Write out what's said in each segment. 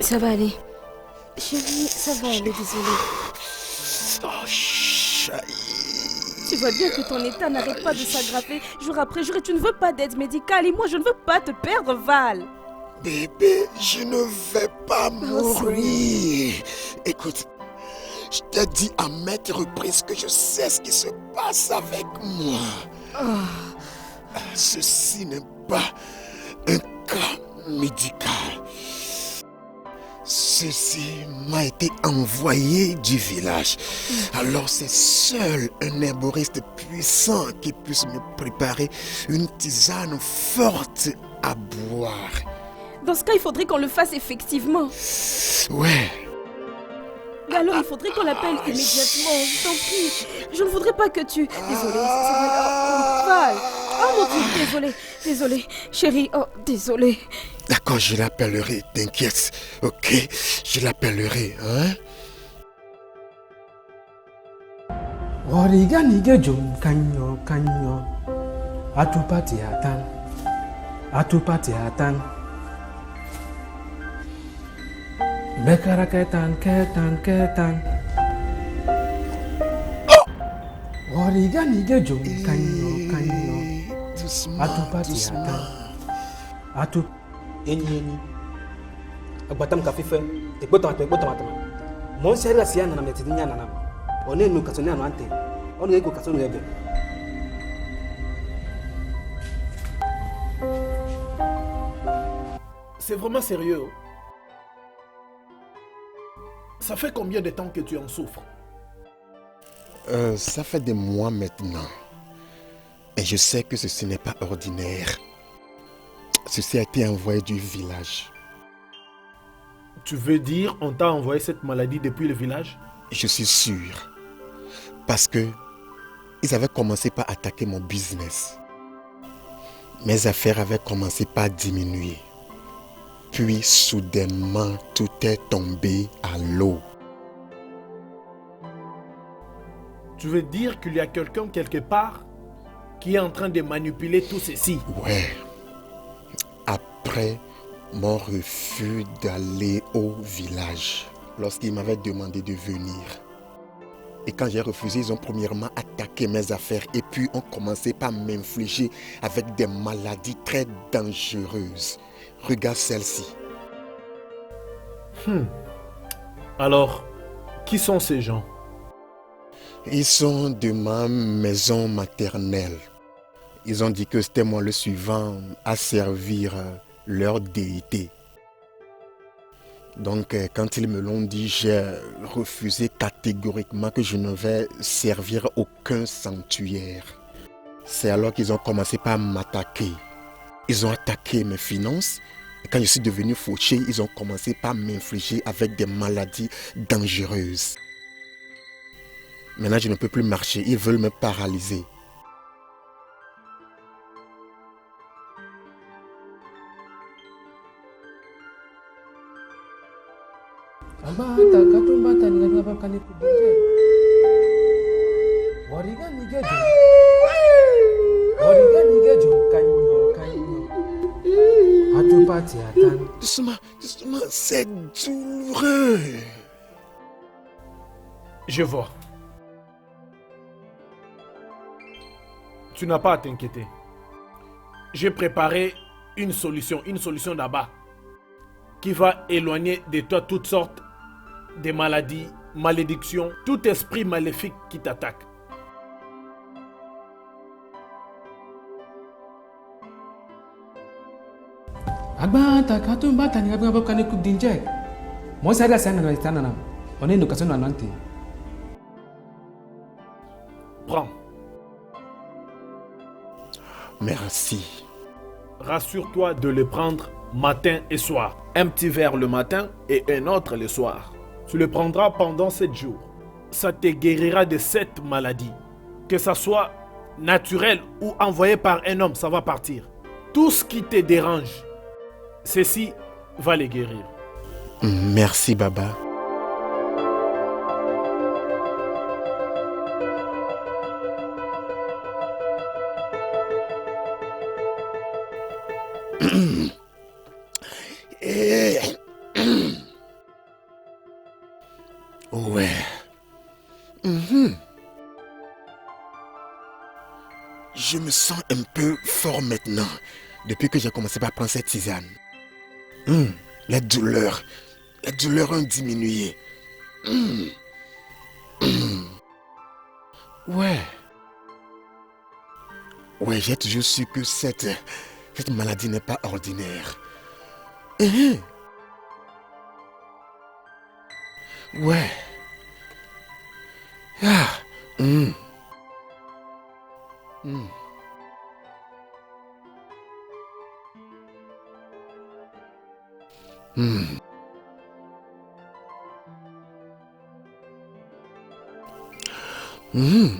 Ça va aller. Chérie, ça va aller, désolée. Oh, chérie. Tu vois bien que ton état n'arrête pas de s'aggraver jour après jour et tu ne veux pas d'aide médicale et moi je ne veux pas te perdre, Val. Bébé, je ne vais pas mourir. Écoute, je t'ai dit à maintes reprises que je sais ce qui se passe avec moi. Ceci n'est pas un cas médical. Ceci m'a été envoyé du village. Alors c'est seul un herboriste puissant qui puisse me préparer une tisane forte à boire. Dans ce cas, il faudrait qu'on le fasse effectivement. Ouais. Mais alors, il faudrait qu'on l'appelle immédiatement. Je t'en prie. Je ne voudrais pas que tu... Désolée, Val. Oh mon Dieu, désolée. Chérie, oh, désolée. D'accord, je l'appellerai, t'inquiète. Ok, je l'appellerai, hein? Wariga nige jom kanyo. Atupati atan. Bekara ketan. Wariga nige jom kanyo. Atupati atan. Enyi. Agbatam kafife. Ekbotama. Mon seri la siya nana metidinya nana. One no kasoni anu ante. Ono ego kasoni ebe. C'est vraiment sérieux. Ça fait combien de temps que tu en souffres? Ça fait des mois maintenant. Et je sais que ceci n'est pas ordinaire. Ceci a été envoyé du village. Tu veux dire on t'a envoyé cette maladie depuis le village? Je suis sûr. Parce que ils avaient commencé par attaquer mon business. Mes affaires avaient commencé par diminuer. Puis soudainement, tout est tombé à l'eau. Tu veux dire qu'il y a quelqu'un quelque part qui est en train de manipuler tout ceci? Ouais. Après mon refus d'aller au village, lorsqu'ils m'avaient demandé de venir. Et quand j'ai refusé, ils ont premièrement attaqué mes affaires et puis ont commencé par m'infliger avec des maladies très dangereuses. Regarde celle-ci. Alors, qui sont ces gens? Ils sont de ma maison maternelle. Ils ont dit que c'était moi le suivant à servir leur déité. Donc, quand ils me l'ont dit, j'ai refusé catégoriquement que je ne vais servir aucun sanctuaire. C'est alors qu'ils ont commencé par m'attaquer. Ils ont attaqué mes finances. Et quand je suis devenu fauché, ils ont commencé par m'infliger avec des maladies dangereuses. Maintenant, je ne peux plus marcher. Ils veulent me paralyser. Wariga nige jom kanyo. Atupati atan. Doucement, c'est douloureux. Je vois. Tu n'as pas à t'inquiéter. J'ai préparé une solution là-bas qui va éloigner de toi toutes sortes de maladies, malédictions, tout esprit maléfique qui t'attaque. Agbata katumbata ni abanga bakane kubdinjek. Mo sari la siya nana metanana. One no kasoni anu ante. Prends. Merci. Rassure-toi de le prendre matin et soir. Un petit verre le matin et un autre le soir. Tu le prendras pendant 7 jours. Ça te guérira de cette maladie. Que ça soit naturel ou envoyé par un homme, ça va partir. Tout ce qui te dérange, ceci va les guérir. Merci, Baba. Ouais. Mhm. Je me sens un peu fort maintenant, depuis que j'ai commencé par prendre cette tisane. Les douleurs ont diminué. Ouais. Ouais, j'ai toujours su que cette maladie n'est pas ordinaire. Ouais. Ah.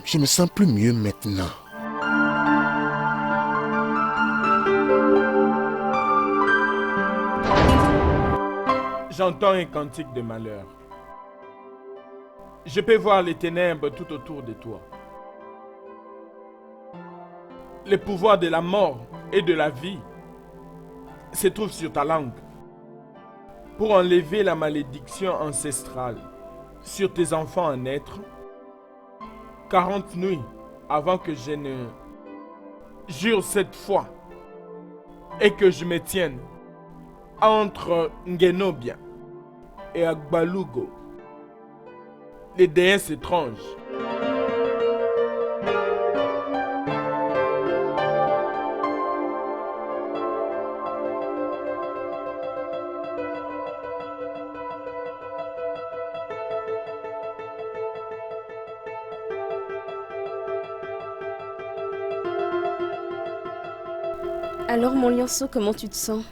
Je me sens plus mieux maintenant. J'entends un cantique de malheur. Je peux voir les ténèbres tout autour de toi. Le pouvoir de la mort et de la vie se trouve sur ta langue pour enlever la malédiction ancestrale sur tes enfants à naître 40 nuits avant que je ne jure cette fois et que je me tienne entre Ngenobia et Agbalugo, les déesses étranges. Alors mon lionceau, comment tu te sens?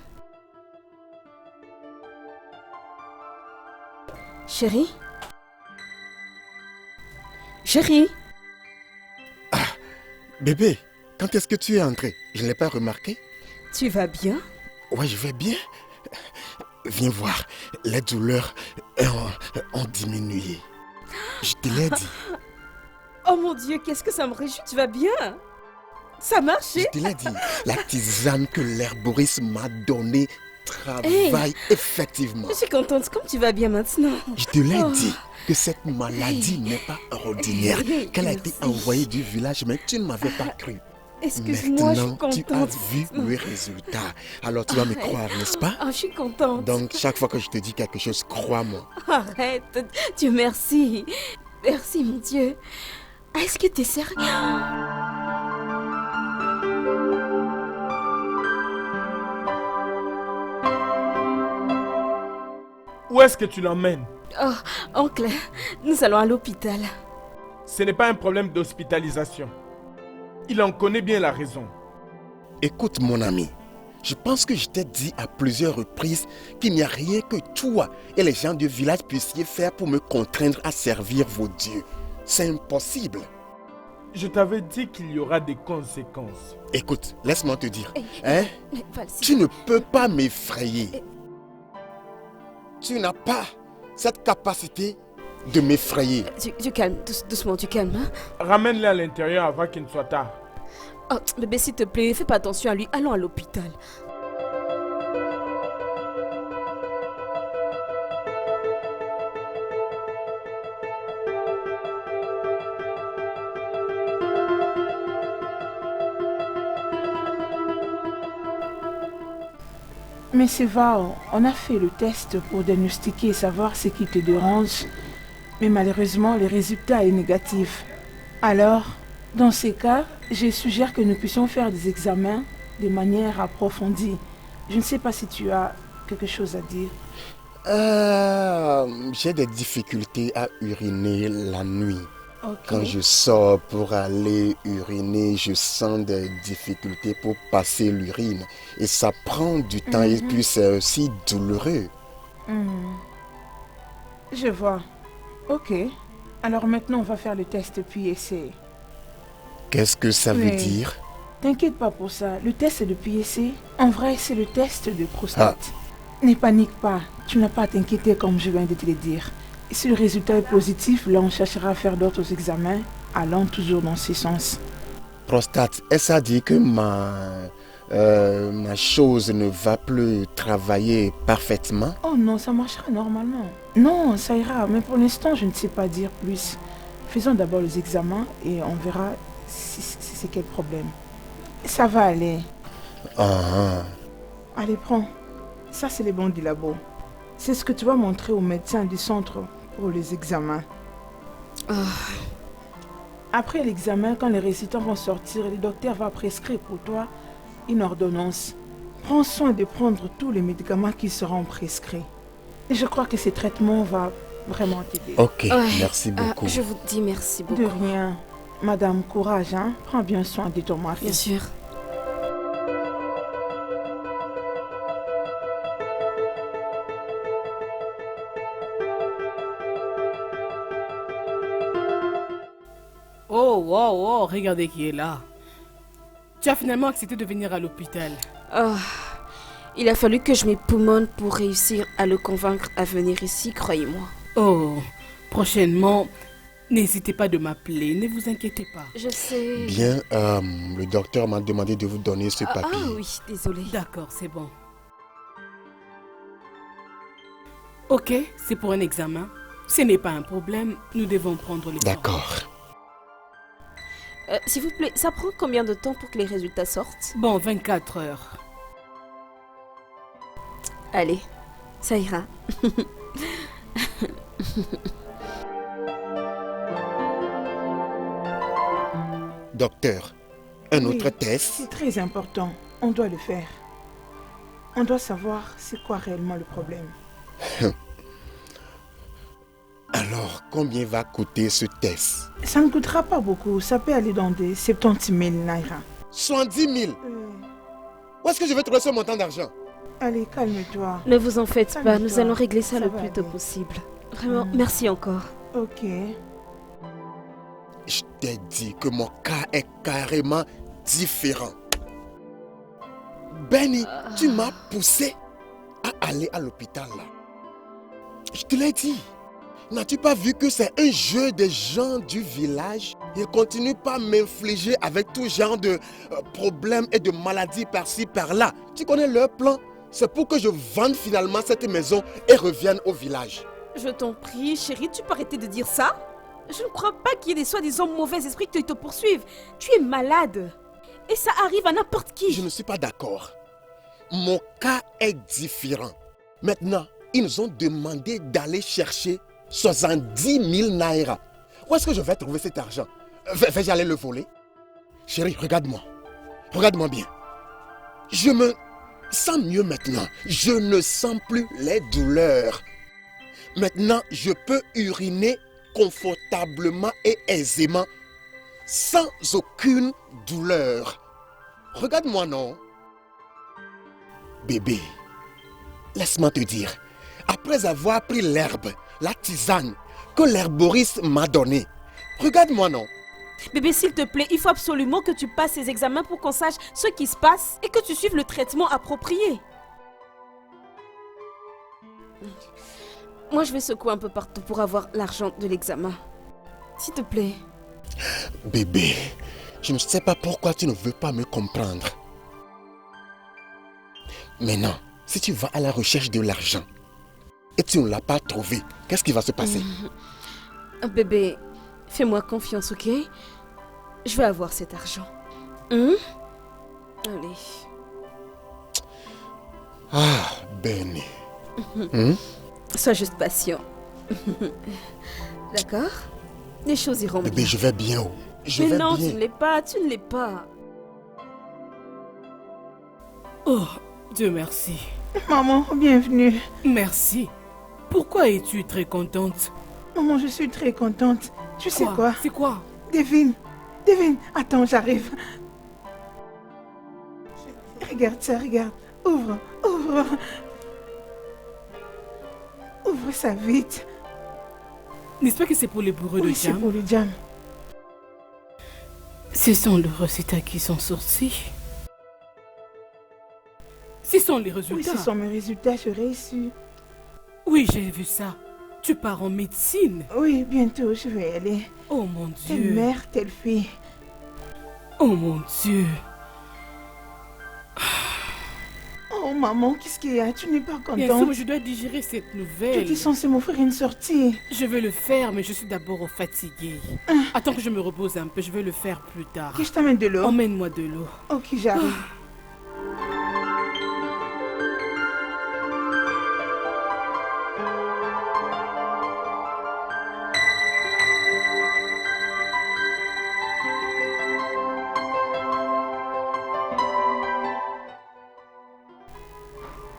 Chérie? Chérie? Bébé, quand est-ce que tu es entré? Je ne l'ai pas remarqué. Tu vas bien? Ouais, je vais bien. Viens voir, les douleurs ont diminué. Je te l'ai dit. Oh mon Dieu, qu'est-ce que ça me réjouit, tu vas bien? Ça a marché? Je te l'ai dit, la tisane que l'herboriste m'a donnée travaille effectivement. Je suis contente, comme tu vas bien maintenant. Je te l'ai dit que cette maladie n'est pas ordinaire, qu'elle a été envoyée du village, mais tu ne m'avais pas cru. Excuse-moi, je suis Maintenant, tu contente. as vu le résultat. Alors tu vas me croire, n'est-ce pas? Ah, je suis contente. Donc chaque fois que je te dis quelque chose, crois-moi. Arrête, Dieu merci. Merci mon Dieu. Est-ce que t'es sérieux? Où est-ce que tu l'emmènes? Oh, oncle, nous allons à l'hôpital. Ce n'est pas un problème d'hospitalisation. Il en connaît bien la raison. Écoute mon ami, je pense que je t'ai dit à plusieurs reprises qu'il n'y a rien que toi et les gens du village puissiez faire pour me contraindre à servir vos dieux. C'est impossible. Je t'avais dit qu'il y aura des conséquences. Écoute, laisse-moi te dire, Vas-y. tu ne peux pas m'effrayer. Tu n'as pas cette capacité de m'effrayer. Tu calmes, doucement, tu calmes. Hein? Ramène-le à l'intérieur avant qu'il ne soit tard. Oh, bébé, s'il te plaît, fais pas attention à lui. Allons à l'hôpital. Mais c'est vrai, on a fait le test pour diagnostiquer et savoir ce qui te dérange. Mais malheureusement, le résultat est négatif. Alors, dans ces cas, je suggère que nous puissions faire des examens de manière approfondie. Je ne sais pas si tu as quelque chose à dire. J'ai des difficultés à uriner la nuit. Ok. Quand je sors pour aller uriner, je sens des difficultés pour passer l'urine. Et ça prend du temps et puis c'est aussi douloureux. Je vois. Ok. Alors maintenant, on va faire le test puis essayer. Qu'est-ce que ça veut Oui. dire? T'inquiète pas pour ça. Le test de PSC, en vrai, c'est le test de prostate. Ne panique pas. Tu n'as pas à t'inquiéter comme je viens de te le dire. Et si le résultat est positif, là, on cherchera à faire d'autres examens, allant toujours dans ce sens. Prostate, est-ce à dire que ma chose ne va plus travailler parfaitement? Oh non, ça marchera normalement. Non, ça ira, mais pour l'instant, je ne sais pas dire plus. Faisons d'abord les examens et on verra si c'est quel problème. Ça va aller. Ah, Allez, prends. Ça, c'est les bons du labo. C'est ce que tu vas montrer au médecin du centre pour les examens. Après l'examen, quand les résultats vont sortir, le docteur va prescrire pour toi une ordonnance. Prends soin de prendre tous les médicaments qui seront prescrits. Et je crois que ce traitement va vraiment t'aider. ok, merci beaucoup. Je vous dis merci beaucoup. De rien. Madame, courage, hein. Prends bien soin de ton mari. Bien sûr. Oh, wow, wow, regardez qui est là. Tu as finalement accepté de venir à l'hôpital. Il a fallu que je m'époumonne pour réussir à le convaincre à venir ici, croyez-moi. Oh, prochainement, n'hésitez pas de m'appeler, ne vous inquiétez pas. Je sais... Bien, le docteur m'a demandé de vous donner ce papier. Ah oui, désolé. D'accord, c'est bon. Ok, c'est pour un examen. Ce n'est pas un problème, nous devons prendre les formes. D'accord. S'il vous plaît, ça prend combien de temps pour que les résultats sortent? Bon, 24 heures. Allez, ça ira. Docteur, un Oui, autre test? C'est très important. On doit le faire. On doit savoir c'est quoi réellement le problème. Alors, combien va coûter ce test? Ça ne coûtera pas beaucoup. Ça peut aller dans des 70 000 naira. 70 000. Où est-ce que je vais trouver ce montant d'argent? Allez, calme-toi. Ne vous en faites pas, nous Calme-toi. allons régler ça Ça le va plus tôt aller. possible. Vraiment, merci encore. Ok. Je t'ai dit que mon cas est carrément différent. Benny, tu m'as poussé à aller à l'hôpital là. Je te l'ai dit. N'as-tu pas vu que c'est un jeu des gens du village? Ils continuent pas à m'infliger avec tout genre de problèmes et de maladies par-ci, par-là. Tu connais leur plan? C'est pour que je vende finalement cette maison et revienne au village. Je t'en prie, chérie, tu peux arrêter de dire ça? Je ne crois pas qu'il y ait des soi-disant mauvais esprits qui te poursuivent. Tu es malade. Et ça arrive à n'importe qui. Je ne suis pas d'accord. Mon cas est différent. Maintenant, ils nous ont demandé d'aller chercher 70 000 naira. Où est-ce que je vais trouver cet argent? Vais-je aller le voler? Chérie, regarde-moi. Regarde-moi bien. Je me sens mieux maintenant. Je ne sens plus les douleurs. Maintenant, je peux uriner confortablement et aisément, sans aucune douleur. Regarde-moi, non? Bébé, laisse-moi te dire, après avoir pris l'herbe, la tisane que l'herboriste m'a donnée, regarde-moi, non? Bébé, s'il te plaît, il faut absolument que tu passes ces examens pour qu'on sache ce qui se passe et que tu suives le traitement approprié. Moi, je vais secouer un peu partout pour avoir l'argent de l'examen. S'il te plaît. Bébé, je ne sais pas pourquoi tu ne veux pas me comprendre. Maintenant, si tu vas à la recherche de l'argent et tu ne l'as pas trouvé, qu'est-ce qui va se passer? Bébé, fais-moi confiance, ok? Je vais avoir cet argent. Allez. Ah, Benny. Sois juste patient. D'accord? Les choses iront Bébé, bien. je vais bien. Je Mais vais non, bien. tu ne l'es pas, tu ne l'es pas. Oh, Dieu merci. Maman, bienvenue. Merci. Pourquoi es-tu très contente? Maman, je suis très contente. Tu sais quoi? C'est quoi? Devine. Devine. Attends, j'arrive. Regarde ça, regarde. Ouvre, ouvre. Ouvre ça vite. N'est-ce pas que c'est pour les bourreaux de Oui, c'est jam? pour le jam. Ce sont les résultats qui sont sortis. Ce sont les Oui, résultats. ce sont mes résultats, je réussis. Oui, j'ai vu ça. Tu pars en médecine. Oui, bientôt, je vais y aller. Oh mon Telle Dieu. mère, telle fille. Oh mon Dieu. Oh, Oh maman, qu'est-ce qu'il y a? Tu n'es pas Bien contente? sûr, je dois digérer cette Tu nouvelle. étais censée m'offrir une sortie. Je vais le faire, mais je suis d'abord fatiguée. Attends que je me repose un peu, je vais le faire plus tard. Que je t'amène de l'eau. Emmène-moi de l'eau. Ok, j'arrive.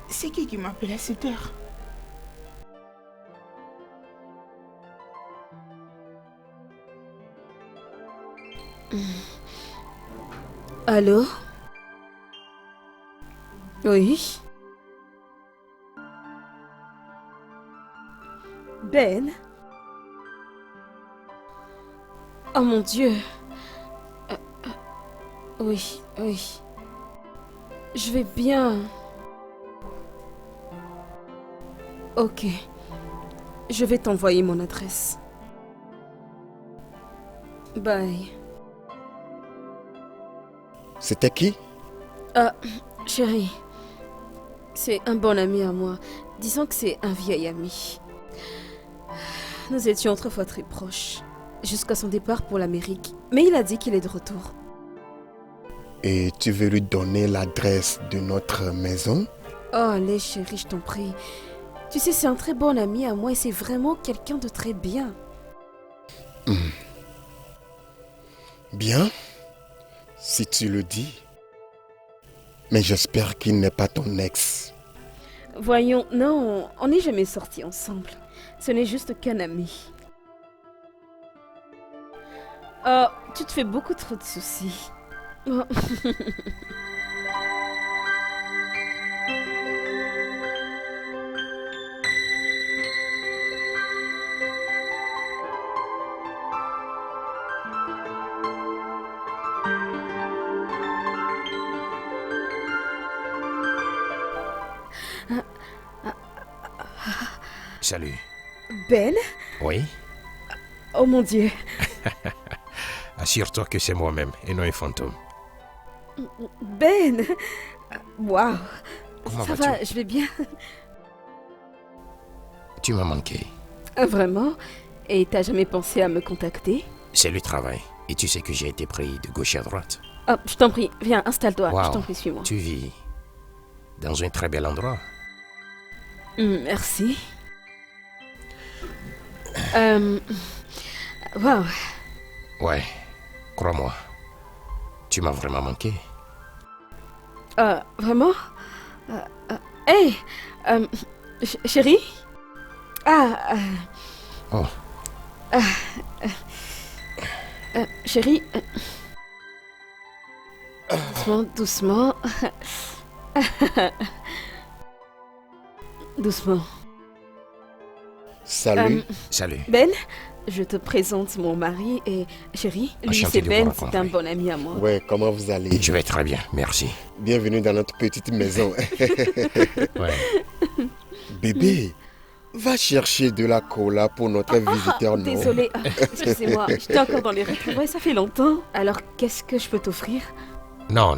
C'est qui m'appelle à cette heure? Allô? Oui? Ben? Oh mon Dieu! Oui, oui. Je vais bien. Ok. Je vais t'envoyer mon adresse. Bye. C'était qui? Chérie, c'est un bon ami à moi. Disons que c'est un vieil ami. Nous étions autrefois très proches, jusqu'à son départ pour l'Amérique. Mais il a dit qu'il est de retour. Et tu veux lui donner l'adresse de notre maison? Oh, allez chérie, je t'en prie. Tu sais, c'est un très bon ami à moi et c'est vraiment quelqu'un de très bien. Bien, si tu le dis. Mais j'espère qu'il n'est pas ton ex. Voyons, non, on n'est jamais sortis ensemble. Ce n'est juste qu'un ami. Oh, tu te fais beaucoup trop de soucis. Oh. Salut. Ben? Oui? Oh mon Dieu. Assure-toi que c'est moi-même et non un fantôme. Ben? Waouh. Comment Ça vas-tu? va, je vais bien. Tu m'as manqué. Vraiment? Et t'as jamais pensé à me contacter? C'est le travail. Et tu sais que j'ai été pris de gauche à droite. Oh, je t'en prie, viens, installe-toi. Wow. Je t'en prie, suis-moi. Tu vis dans un très bel endroit. Merci. Waouh. Ouais, crois-moi. Tu m'as vraiment manqué. Vraiment? Hey! Chérie? Oh. Chérie? Doucement, doucement. Doucement. Salut. Salut. Ben, je te présente mon mari et chérie, lui Enchanté c'est de vous Ben, rencontrer. c'est un bon ami à moi. Ouais, comment vous allez? Je vais très bien, merci. Bienvenue dans notre petite maison. Ouais. Bébé, va chercher de la cola pour notre visiteur, non? Désolée, excusez-moi, j'étais encore dans les retrouvailles, ça fait longtemps. Alors, qu'est-ce que je peux t'offrir? Non,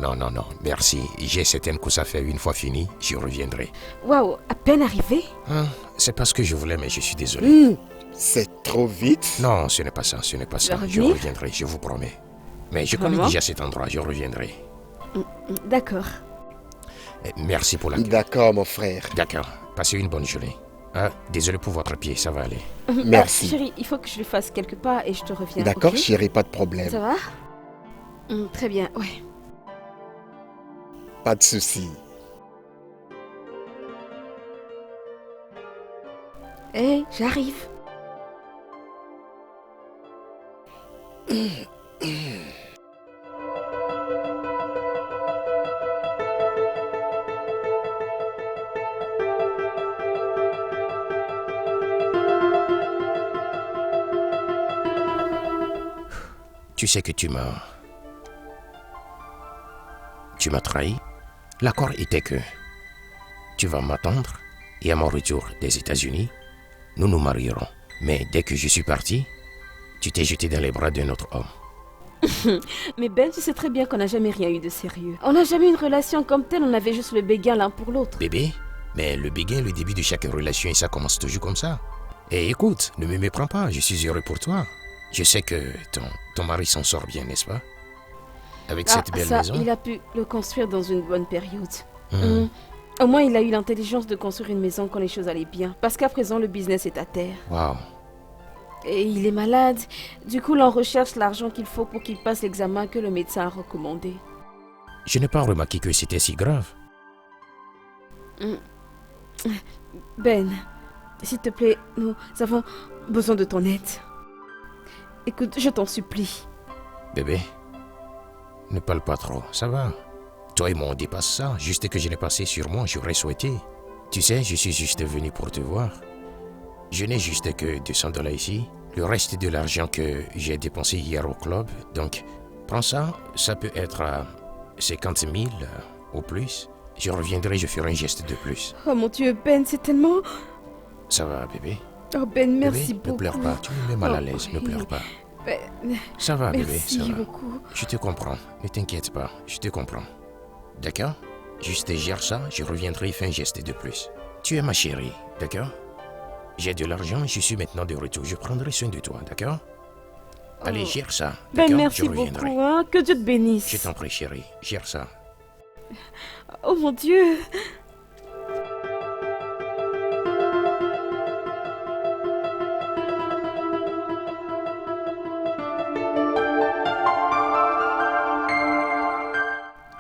merci. J'ai certaines courses à faire une fois fini, j'y reviendrai. Waouh, à peine arrivé? Hein, c'est pas ce que je voulais, mais je suis désolé. C'est trop vite. Non, ce n'est pas ça, ce n'est pas ça. vas Je revenir? reviendrai, je vous promets. Mais je connais Vraiment? déjà cet endroit, je reviendrai. D'accord. Merci pour la... D'accord, mon frère. D'accord, passez une bonne journée. Désolé pour votre pied, ça va aller. Merci. Chérie, il faut que je lui fasse quelques pas et je te reviens. D'accord, ok? chérie, pas de problème. Ça va? Très bien, ouais. Pas de souci. Hé, j'arrive. Tu sais que tu m'as trahi. L'accord était que tu vas m'attendre et à mon retour des États-Unis, nous nous marierons. Mais dès que je suis parti, tu t'es jeté dans les bras d'un autre homme. Mais Ben, tu sais très bien qu'on n'a jamais rien eu de sérieux. On n'a jamais eu une relation comme telle, on avait juste le béguin l'un pour l'autre. Bébé, mais le béguin est le début de chaque relation et ça commence toujours comme ça. Et écoute, ne me méprends pas, je suis heureux pour toi. Je sais que ton mari s'en sort bien, n'est-ce pas? Avec cette belle maison. Il a pu le construire dans une bonne période. Au moins, il a eu l'intelligence de construire une maison quand les choses allaient bien. Parce qu'à présent, le business est à terre. Waouh. Et il est malade. Du coup, l'on recherche l'argent qu'il faut pour qu'il passe l'examen que le médecin a recommandé. Je n'ai pas remarqué que c'était si grave. Ben, s'il te plaît, nous avons besoin de ton aide. Écoute, je t'en supplie. Bébé, ne parle pas trop, ça va. Toi et moi, on dépasse ça. Juste que je l'ai passé sur moi, j'aurais souhaité. Tu sais, je suis juste venu pour te voir. Je n'ai juste que 200 $ ici. Le reste de l'argent que j'ai dépensé hier au club. Donc, prends ça. Ça peut être à 50 000 au plus. Je reviendrai, je ferai un geste de plus. Oh mon Dieu, Ben, c'est tellement... Ça va, bébé? Oh Ben, merci bébé, beaucoup. Ne pleure pas, tu me mets mal à l'aise, ne pleure pas. Ben, ça va, bébé, merci ça va. beaucoup. Je te comprends, ne t'inquiète pas, je te comprends. D'accord? Juste gère ça, je reviendrai faire un geste de plus. Tu es ma chérie, d'accord? J'ai de l'argent, je suis maintenant de retour, je prendrai soin de toi, d'accord? Allez, gère ça. Ben, d'accord? merci Je reviendrai. beaucoup, hein? Que Dieu te bénisse. Je t'en prie, chérie, gère ça. Oh mon Dieu.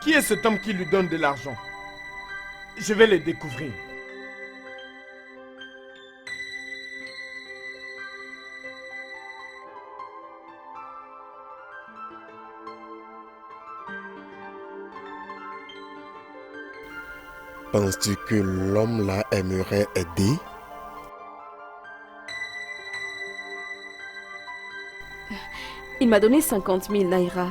Qui est cet homme qui lui donne de l'argent? Je vais le découvrir. Penses-tu que l'homme-là aimerait aider? Il m'a donné 50 000 naira.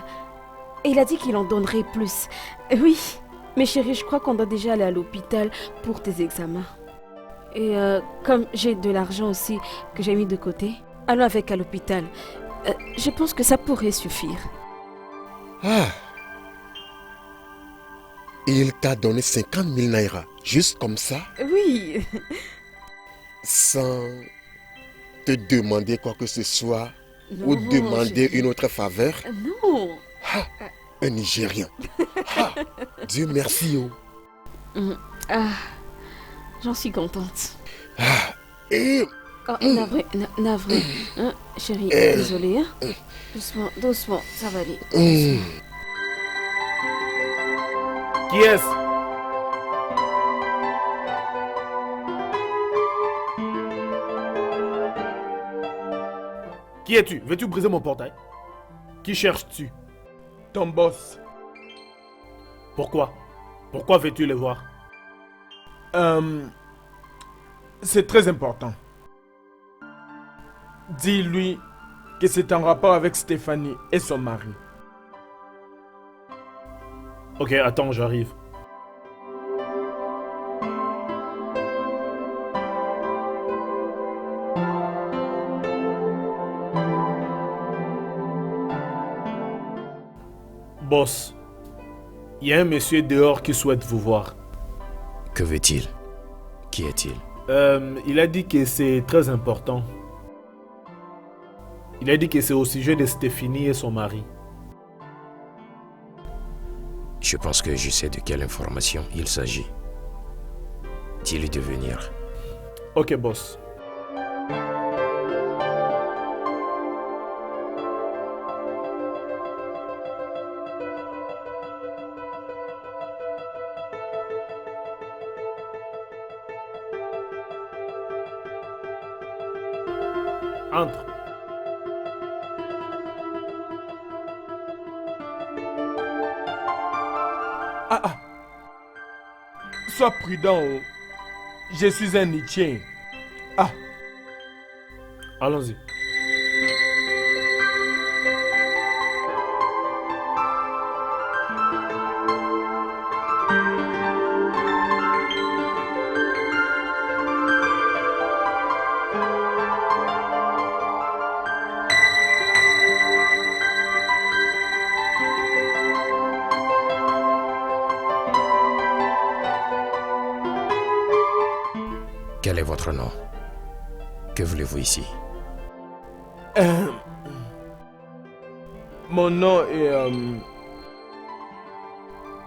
Et il a dit qu'il en donnerait plus. Oui, mais chérie, je crois qu'on doit déjà aller à l'hôpital pour tes examens. Et comme j'ai de l'argent aussi que j'ai mis de côté, allons avec à l'hôpital. Je pense que ça pourrait suffire. Ah! Il t'a donné 50 000 naira, juste comme ça? Oui. Sans te demander quoi que ce soit? Non, ou demander une autre faveur? Non. Ah, un Nigérien. Ah, Dieu merci. Ah, j'en suis contente. Ah, et... Oh, navré, navré. Hein, chérie, désolée. Hein? Doucement, doucement, ça va aller. Qui est-ce? Qui es-tu? Veux-tu briser mon portail? Qui cherches-tu? Ton boss. Pourquoi? Pourquoi veux-tu le voir? C'est très important. Dis-lui que c'est en rapport avec Stéphanie et son mari. Ok, attends, j'arrive. Boss, il y a un monsieur dehors qui souhaite vous voir. Que veut-il? Qui est-il? Il a dit que c'est très important. Il a dit que c'est au sujet de Stéphanie et son mari. Je pense que je sais de quelle information il s'agit. Dis-lui de venir. Ok, boss. Entre. Ah. Sois prudent. Je suis un Nietzsche. Ah. Allons-y. votre nom? Que voulez-vous ici? Mon nom est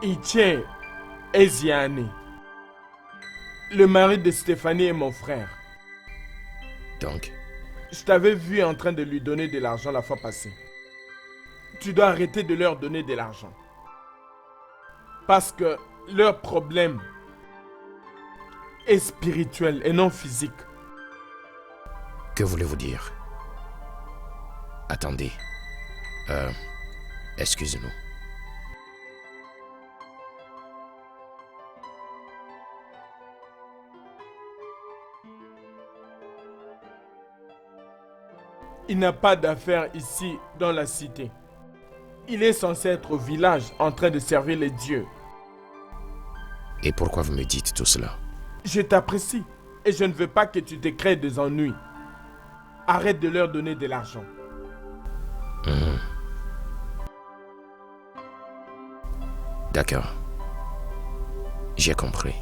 Etienne Eziani. Le mari de Stéphanie est mon frère. Donc, Je t'avais vu en train de lui donner de l'argent la fois passée. Tu dois arrêter de leur donner de l'argent. Parce que leur problème est spirituel et non physique. que voulez-vous dire? Attendez. Excusez-nous. Il n'a pas d'affaires ici dans la cité. Il est censé être au village en train de servir les dieux. Et pourquoi vous me dites tout cela? Je t'apprécie et je ne veux pas que tu te crées des ennuis. Arrête de leur donner de l'argent. D'accord. J'ai compris.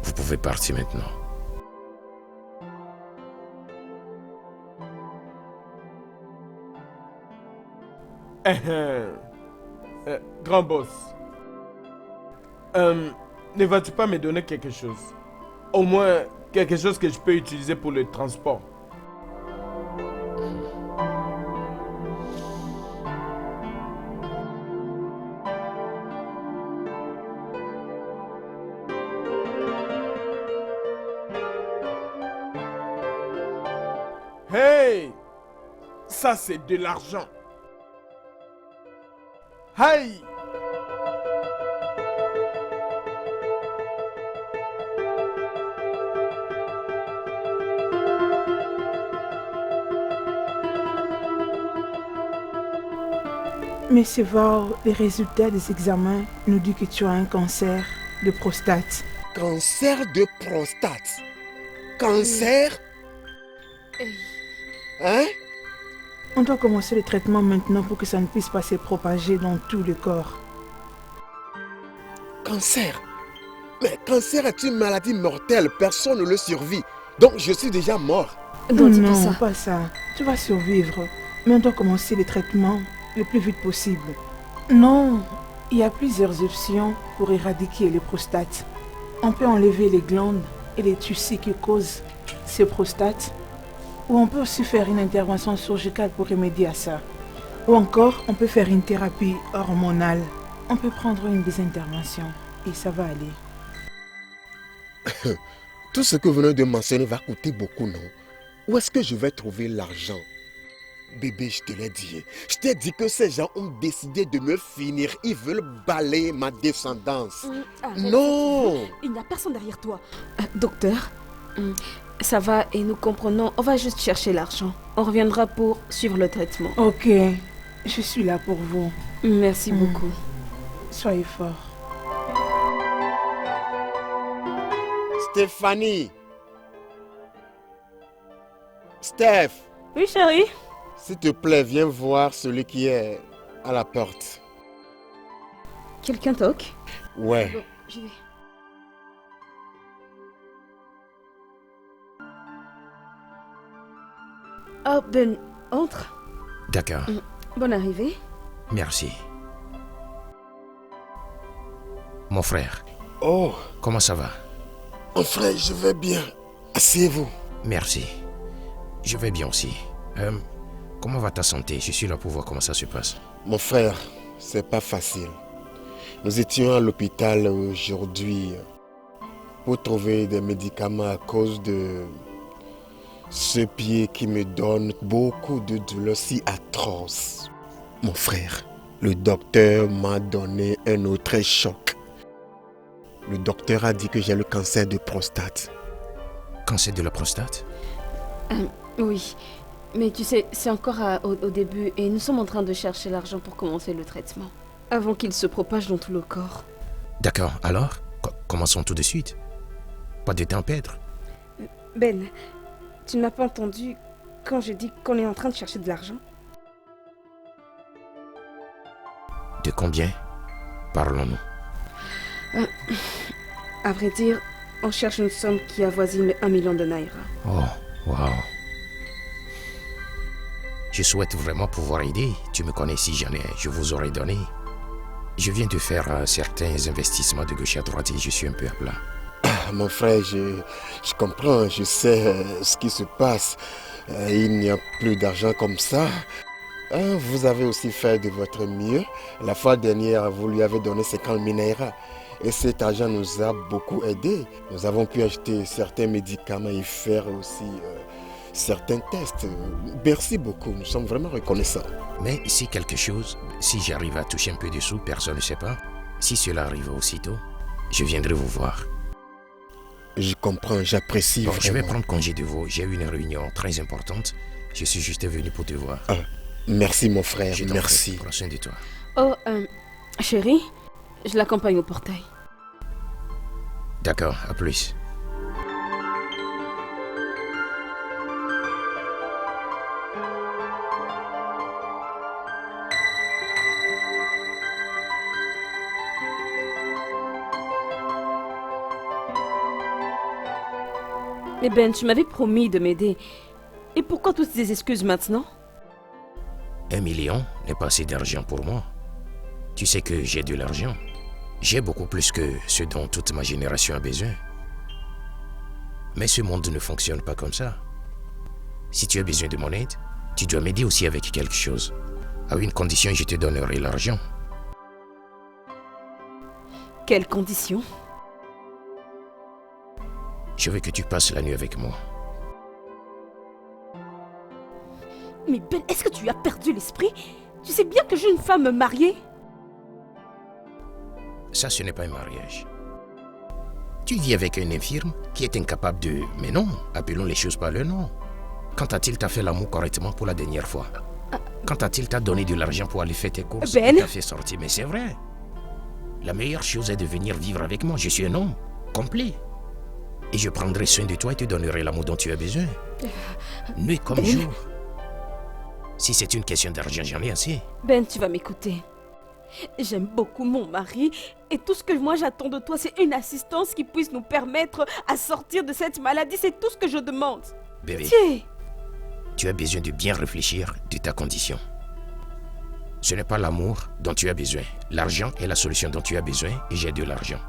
Vous pouvez partir maintenant. Grand boss. Ne vas-tu pas me donner quelque chose? Au moins quelque chose que je peux utiliser pour le transport. Hey! Ça c'est de l'argent. Hey! Mais c'est voir les résultats des examens nous dit que tu as un cancer de prostate. Cancer de prostate. Cancer? Hein? On doit commencer le traitement maintenant pour que ça ne puisse pas se propager dans tout le corps. Cancer? Mais cancer est une maladie mortelle, personne ne le survit. Donc je suis déjà mort. Non, dis pas non, ça. pas ça. Tu vas survivre. Mais on doit commencer le traitement le plus vite possible. Non, il y a plusieurs options pour éradiquer les prostates. On peut enlever les glandes et les tissus qui causent ces prostates. Ou on peut aussi faire une intervention chirurgicale pour remédier à ça. Ou encore, on peut faire une thérapie hormonale. On peut prendre une des interventions et ça va aller. Tout ce que vous venez de mentionner va coûter beaucoup, non? Où est-ce que je vais trouver l'argent? Bébé, je te l'ai dit. Je t'ai dit que ces gens ont décidé de me finir. Ils veulent balayer ma descendance. Arrête, Non! il n'y a personne derrière toi. Docteur, ça va et nous comprenons. On va juste chercher l'argent. On reviendra pour suivre le traitement. Ok, je suis là pour vous. Merci beaucoup. Soyez fort. Stéphanie! Steph! Oui, chérie. S'il te plaît, viens voir celui qui est à la porte. Quelqu'un toque? Ouais. Bon, j'y vais. Oh, Ben, entre. D'accord. Bonne arrivée. Merci. Mon frère, Oh, comment ça va? mon frère, je vais bien. Asseyez-vous. Merci. Je vais bien aussi. Comment va ta santé? Je suis là pour voir comment ça se passe. Mon frère, c'est pas facile. Nous étions à l'hôpital aujourd'hui pour trouver des médicaments à cause de ce pied qui me donne beaucoup de douleurs si atroces. Mon frère, le docteur m'a donné un autre choc. Le docteur a dit que j'ai le cancer de prostate. Cancer de la prostate? Oui, mais tu sais, c'est encore au début et nous sommes en train de chercher l'argent pour commencer le traitement. Avant qu'il se propage dans tout le corps. D'accord, alors, commençons tout de suite. Pas de temps à perdre. Ben, tu n'as pas entendu quand je dis qu'on est en train de chercher de l'argent? De combien parlons-nous? À vrai dire, On cherche une somme qui avoisine 1 million de naira. Oh, wow. Je souhaite vraiment pouvoir aider. Tu me connais, si j'en ai, je vous aurais donné. Je viens de faire certains investissements de gauche à droite et je suis un peu à plat. Mon frère, je comprends, je sais ce qui se passe. Il n'y a plus d'argent comme ça. Vous avez aussi fait de votre mieux. La fois dernière, vous lui avez donné 50 000 naira. Et cet argent nous a beaucoup aidé. Nous avons pu acheter certains médicaments et faire aussi certains tests. Merci beaucoup, nous sommes vraiment reconnaissants. Mais si quelque chose, si j'arrive à toucher un peu de sous, personne ne sait pas. Si cela arrive aussitôt, je viendrai vous voir. Je comprends, j'apprécie Bon, vraiment. je vais prendre congé de vous. J'ai eu une réunion très importante. Je suis juste venu pour te voir. Merci mon frère, Je t'en merci. prie, prends soin de toi. Oh, chérie, je l'accompagne au portail. D'accord, à plus. Eh Ben, tu m'avais promis de m'aider. Et pourquoi toutes ces excuses maintenant? 1 million n'est pas assez d'argent pour moi. Tu sais que j'ai de l'argent. J'ai beaucoup plus que ce dont toute ma génération a besoin. Mais ce monde ne fonctionne pas comme ça. Si tu as besoin de mon aide, tu dois m'aider aussi avec quelque chose. À une condition, je te donnerai l'argent. Quelles conditions? Je veux que tu passes la nuit avec moi. Mais Ben, est-ce que tu as perdu l'esprit? Tu sais bien que j'ai une femme mariée. Ça, ce n'est pas un mariage. Tu vis avec un infirme qui est incapable de... Mais non, appelons les choses par leur nom. Quand a-t-il t'a fait l'amour correctement pour la dernière fois? Quand a-t-il t'a donné de l'argent pour aller faire tes courses? Ben. Il t'a fait sortir, mais c'est vrai. La meilleure chose est de venir vivre avec moi. Je suis un homme complet. Et je prendrai soin de toi et te donnerai l'amour dont tu as besoin. Nuit comme jour. Si c'est une question d'argent, j'en ai assez. Ben, tu vas m'écouter. J'aime beaucoup mon mari et tout ce que moi j'attends de toi, c'est une assistance qui puisse nous permettre à sortir de cette maladie. C'est tout ce que je demande. Bébé, Tiens. tu as besoin de bien réfléchir de ta condition. Ce n'est pas l'amour dont tu as besoin. L'argent est la solution dont tu as besoin et j'ai de l'argent.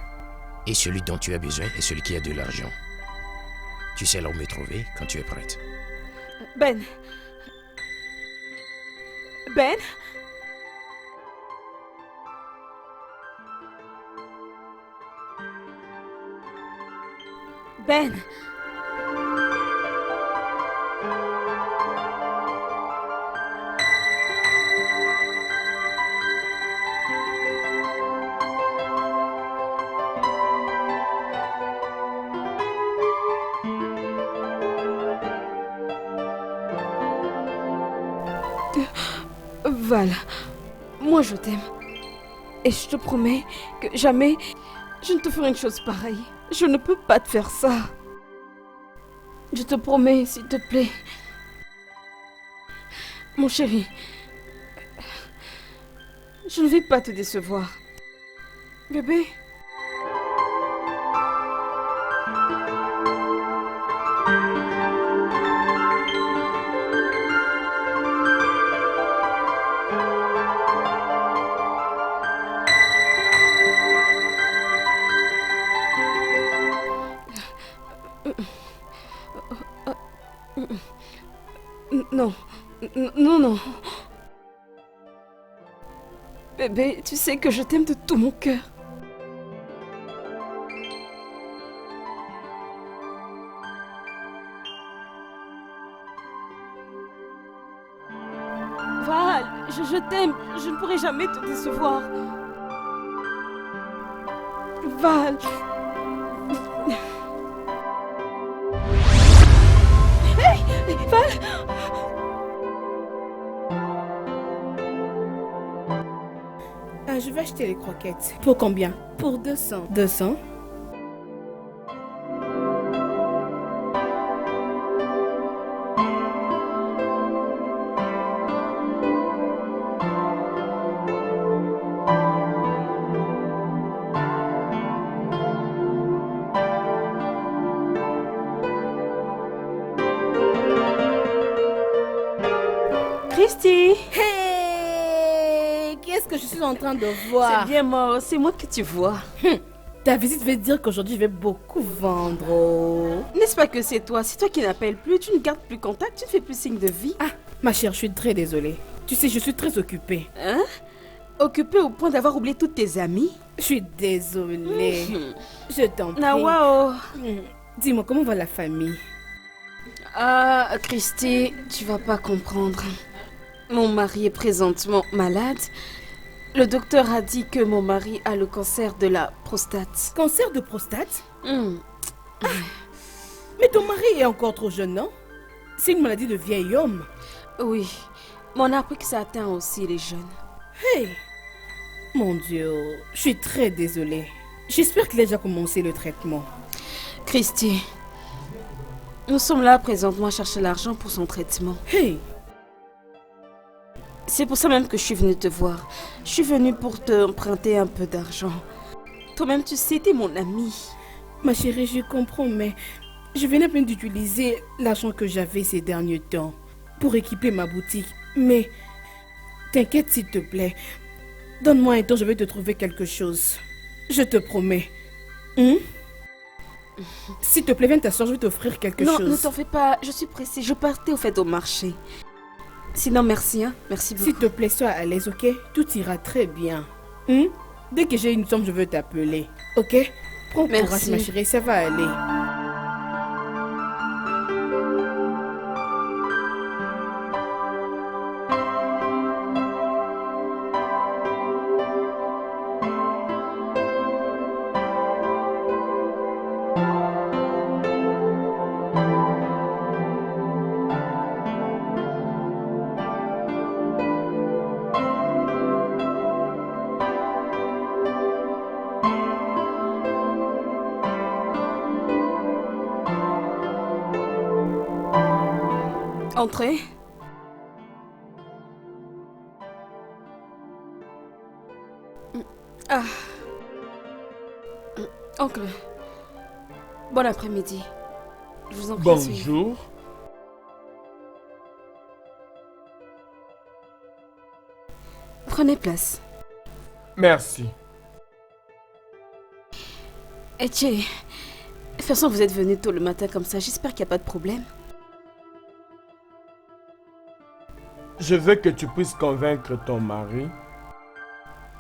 Et celui dont tu as besoin est celui qui a de l'argent. Tu sais là où me trouver quand tu es prête. Ben. Ben. Ben. Val, moi je t'aime. Et je te promets que jamais je ne te ferai une chose pareille. Je ne peux pas te faire ça. Je te promets, s'il te plaît. Mon chéri, je ne vais pas te décevoir. Bébé. Non, non, non. Bébé, tu sais que je t'aime de tout mon cœur. Val, je t'aime. Je ne pourrai jamais te décevoir. Val. Hey, Val. Je vais acheter les croquettes. Pour combien? Pour 200. 200? Christy! Hey! Qu'est-ce que je suis en train de voir? C'est bien mort, c'est moi que tu vois. Ta visite veut dire qu'aujourd'hui je vais beaucoup vendre. Oh. N'est-ce pas que c'est toi? C'est toi qui n'appelles plus, tu ne gardes plus contact, tu ne fais plus signe de vie. Ah, ma chère, je suis très désolée. Tu sais, je suis très occupée. Hein? Occupée au point d'avoir oublié toutes tes amies? Je suis désolée. Je t'en prie. Nawao. Dis-moi, comment va la famille? Ah, Christy, tu vas pas comprendre. Mon mari est présentement malade. Le docteur a dit que mon mari a le cancer de la prostate. Cancer de prostate? Mais ton mari est encore trop jeune, non? C'est une maladie de vieil homme. Oui, mais on a appris que ça atteint aussi les jeunes. Hey! Mon Dieu, je suis très désolée. J'espère qu'il a déjà commencé le traitement. Christy, nous sommes là présentement à chercher l'argent pour son traitement. Hey! C'est pour ça même que je suis venue te voir. Je suis venue pour te emprunter un peu d'argent. Toi-même, tu sais, t'es mon ami. Ma chérie, je comprends, mais je venais à peine d'utiliser l'argent que j'avais ces derniers temps pour équiper ma boutique. Mais t'inquiète, s'il te plaît. Donne-moi un temps, je vais te trouver quelque chose. Je te promets. S'il te plaît, viens t'asseoir, je vais t'offrir quelque chose. Non, ne t'en fais pas. Je suis pressée. Je partais au fait au marché. Sinon, merci, hein. Merci beaucoup. S'il te plaît, sois à l'aise, ok? Tout ira très bien. Dès que j'ai une somme, je veux t'appeler. Ok? Prends courage, ma chérie, ça va aller. Entrez. Ah. Oncle. Bon après-midi. Je vous en prie. Bonjour. Prenez place. Merci. Etche, de toute façon, vous êtes venu tôt le matin comme ça. J'espère qu'il n'y a pas de problème. Je veux que tu puisses convaincre ton mari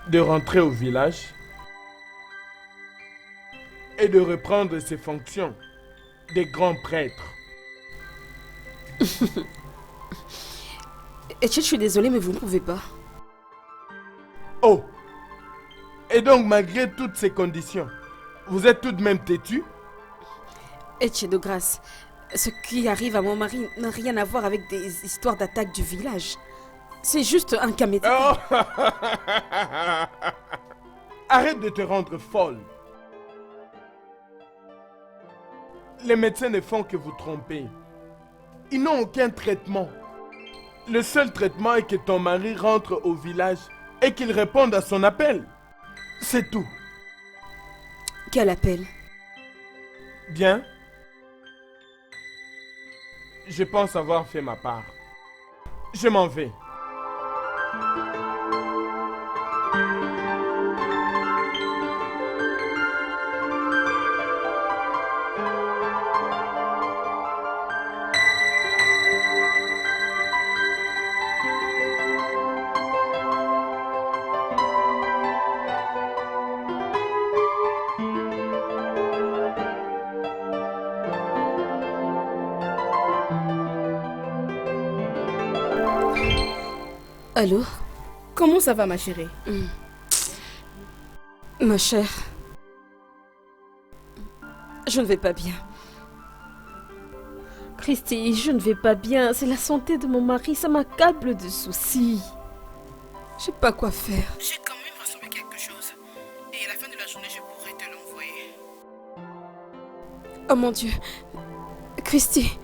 de rentrer au village et de reprendre ses fonctions de grand prêtre. Etche, je suis désolée, mais vous ne pouvez pas. Oh! Et donc, malgré toutes ces conditions, vous êtes tout de même têtu? Etche, de grâce, ce qui arrive à mon mari n'a rien à voir avec des histoires d'attaque du village. C'est juste un cas médical. Oh. Arrête de te rendre folle. Les médecins ne font que vous tromper. Ils n'ont aucun traitement. Le seul traitement est que ton mari rentre au village et qu'il réponde à son appel. C'est tout. Quel appel? Bien. Je pense avoir fait ma part. Je m'en vais. Allô? Comment ça va, ma chérie? Ma chère, je ne vais pas bien. Christy, je ne vais pas bien. C'est la santé de mon mari, ça m'accable de soucis. Je sais pas quoi faire. J'ai quand même rassemblé quelque chose. Et à la fin de la journée, je pourrai te l'envoyer. Oh mon Dieu. Christy.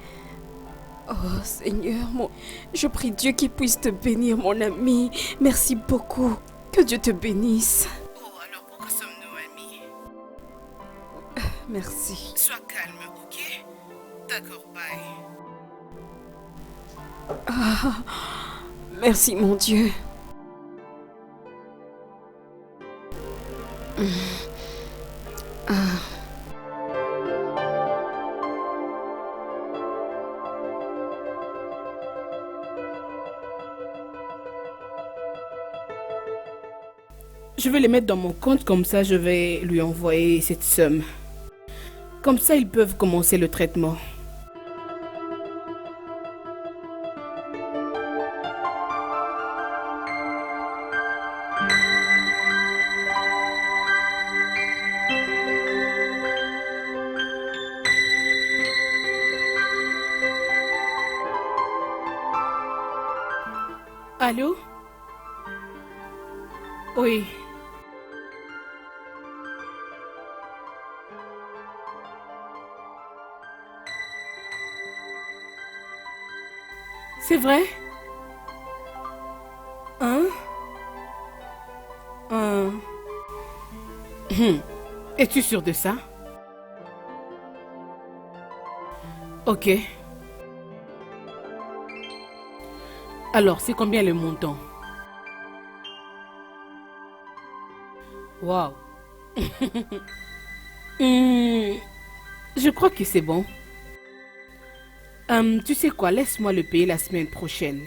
Oh Seigneur, je prie Dieu qu'il puisse te bénir, mon ami. Merci beaucoup. Que Dieu te bénisse. Oh, alors pourquoi sommes-nous amis? Merci. Sois calme, ok? D'accord, bye. Merci, mon Dieu. Ah. Je vais les mettre dans mon compte, comme ça je vais lui envoyer cette somme. Comme ça ils peuvent commencer le traitement. Allô? Oui. C'est vrai? Hein? Es-tu sûr de ça? Ok. Alors, c'est combien le montant? Wow. Je crois que c'est bon. Tu sais quoi, laisse-moi le payer la semaine prochaine.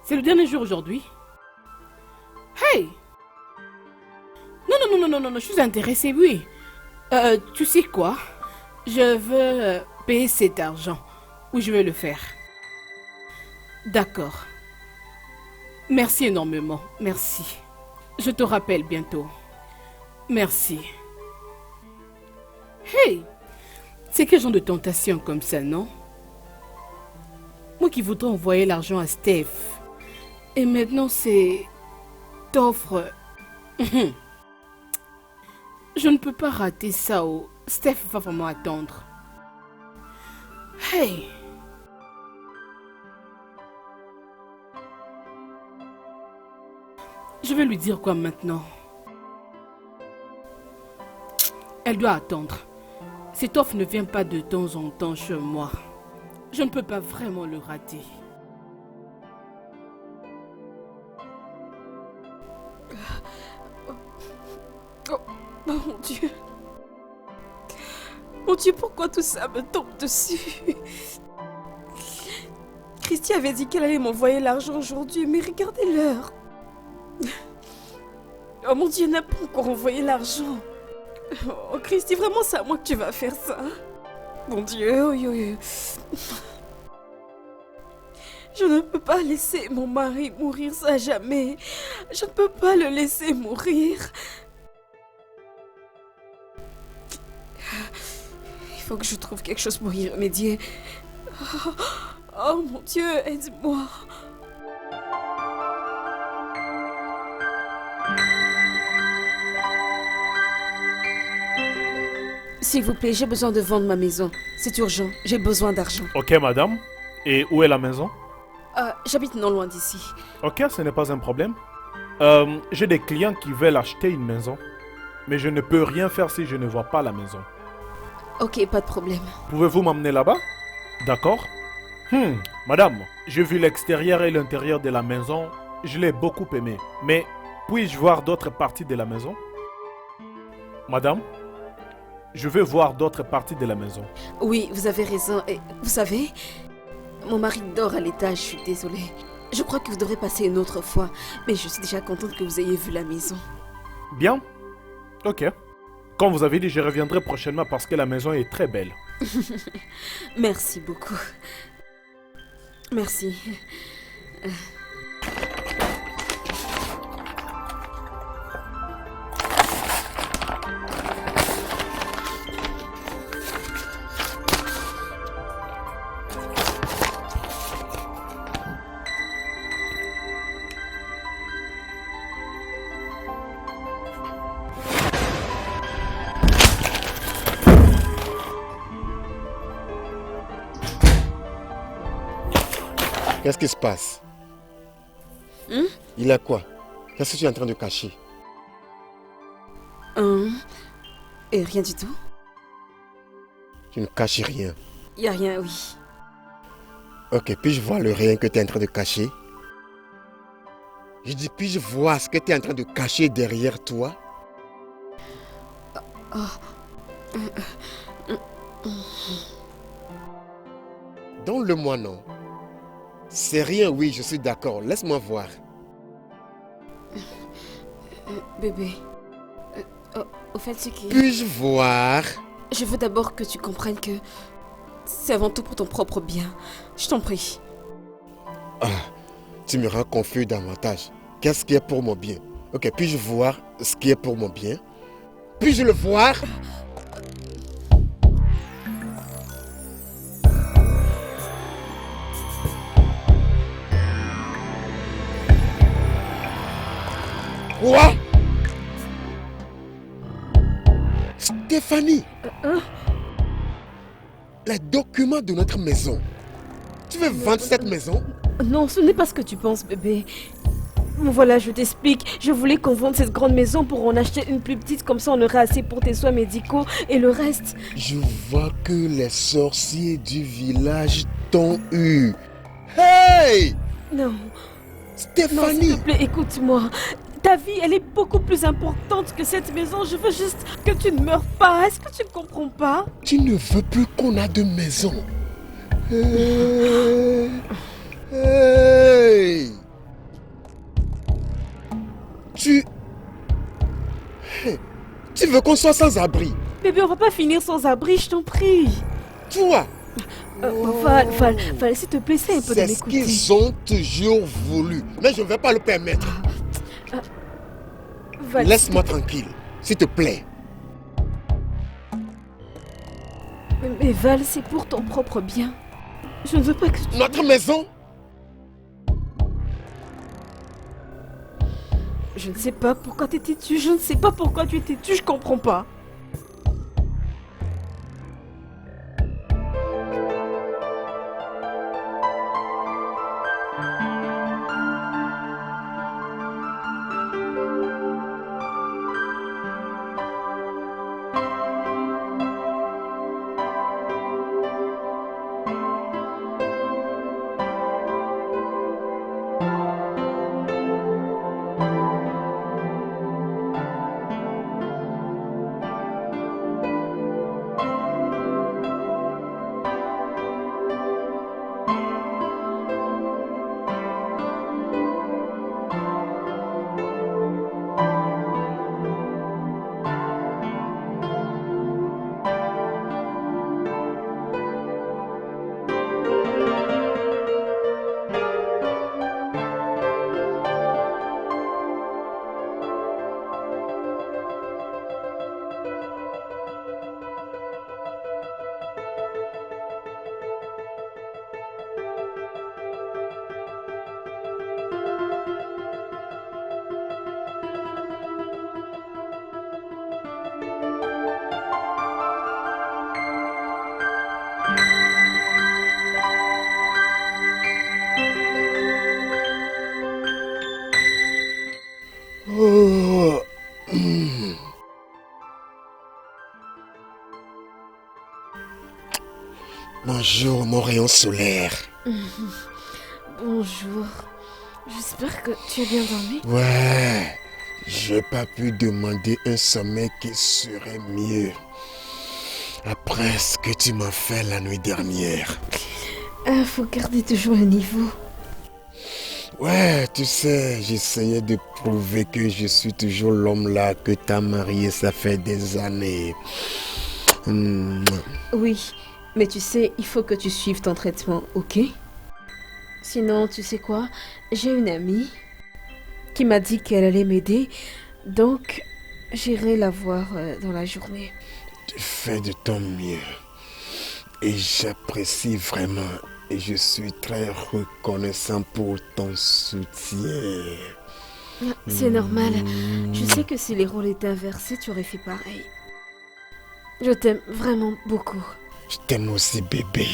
C'est le dernier jour aujourd'hui. Hey! Non, je suis intéressée, oui. Tu sais quoi? Je veux payer cet argent. Où je vais le faire. D'accord. Merci énormément, merci. Je te rappelle bientôt. Merci. Hey! C'est quel genre de tentation comme ça, non? Moi qui voudrais envoyer l'argent à Steph. Et maintenant c'est... t'offre... Je ne peux pas rater ça, oh. Steph va vraiment attendre. Hey! Je vais lui dire quoi maintenant? Elle doit attendre. Cette offre ne vient pas de temps en temps chez moi. Je ne peux pas vraiment le rater. Oh, mon Dieu. Mon Dieu, pourquoi tout ça me tombe dessus? Christy avait dit qu'elle allait m'envoyer l'argent aujourd'hui, mais regardez l'heure. Oh mon Dieu, elle n'a pas encore envoyé l'argent. Oh Christy, vraiment c'est à moi que tu vas faire ça? Mon Dieu, oui. Je ne peux pas laisser mon mari mourir ça jamais. Je ne peux pas le laisser mourir. Il faut que je trouve quelque chose pour y remédier. Oh mon Dieu, aide-moi. S'il vous plaît, j'ai besoin de vendre ma maison. C'est urgent, j'ai besoin d'argent. Ok, madame. Et où est la maison? J'habite non loin d'ici. Ok, ce n'est pas un problème. J'ai des clients qui veulent acheter une maison. Mais je ne peux rien faire si je ne vois pas la maison. Ok, pas de problème. Pouvez-vous m'emmener là-bas? D'accord. Madame, j'ai vu l'extérieur et l'intérieur de la maison. Je l'ai beaucoup aimé. Mais puis-je voir d'autres parties de la maison? Madame, je veux voir d'autres parties de la maison. Oui, vous avez raison. Et vous savez, mon mari dort à l'étage, je suis désolée. Je crois que vous devrez passer une autre fois. Mais je suis déjà contente que vous ayez vu la maison. Bien. Ok. Comme vous avez dit, je reviendrai prochainement parce que la maison est très belle. Merci beaucoup. Merci. Qu'est-ce qui se passe? Il a quoi? Qu'est-ce que tu es en train de cacher? Et rien du tout. Tu ne caches rien. Y a rien, oui. Ok, puis-je voir le rien que tu es en train de cacher? Je dis, puis-je voir ce que tu es en train de cacher derrière toi? Donne-le-moi, non. C'est rien, oui, je suis d'accord. Laisse-moi voir. Bébé. Au fait, c'est qui... Puis-je voir? Je veux d'abord que tu comprennes que c'est avant tout pour ton propre bien. Je t'en prie. Ah, tu me rends confus davantage. Qu'est-ce qui est pour mon bien? Ok, puis-je voir ce qui est pour mon bien? Puis-je le voir? Quoi? Stéphanie! Les documents de notre maison. Tu veux vendre cette maison? Non, ce n'est pas ce que tu penses, bébé. Bon, voilà, je t'explique. Je voulais qu'on vende cette grande maison pour en acheter une plus petite, comme ça on aurait assez pour tes soins médicaux et le reste. Je vois que les sorciers du village t'ont eu. Hey! Non. Stéphanie! Non, s'il te plaît, écoute-moi. Ta vie, elle est beaucoup plus importante que cette maison. Je veux juste que tu ne meurs pas. Est-ce que tu ne comprends pas? Tu ne veux plus qu'on a de maison. Hey! Hey! Tu veux qu'on soit sans abri? Bébé, on va pas finir sans abri, je t'en prie. Toi! Val, s'il te plaît, c'est un peu de C'est ce m'écouter. qu'ils ont toujours voulu. Mais je ne vais pas le permettre. Val, Laisse-moi tranquille, s'il te plaît. Mais Val, c'est pour ton propre bien. Je ne veux pas que tu... Notre maison? Je ne sais pas pourquoi tu es têtu. Je ne sais pas pourquoi tu es têtu. Je comprends pas. Oh. Bonjour, mon rayon solaire. Bonjour. J'espère que tu as bien dormi. Ouais, j'ai pas pu demander un sommeil qui serait mieux. Après ce que tu m'as fait la nuit dernière. Faut garder toujours le niveau. Ouais, tu sais, j'essayais de prouver que je suis toujours l'homme là que t'as marié, ça fait des années. Oui, mais tu sais, il faut que tu suives ton traitement, ok? Sinon, tu sais quoi? J'ai une amie qui m'a dit qu'elle allait m'aider, donc j'irai la voir dans la journée. Tu fais de ton mieux. Et j'apprécie vraiment. Et je suis très reconnaissant pour ton soutien. C'est normal. Je sais que si les rôles étaient inversés, tu aurais fait pareil. Je t'aime vraiment beaucoup. Je t'aime aussi, bébé.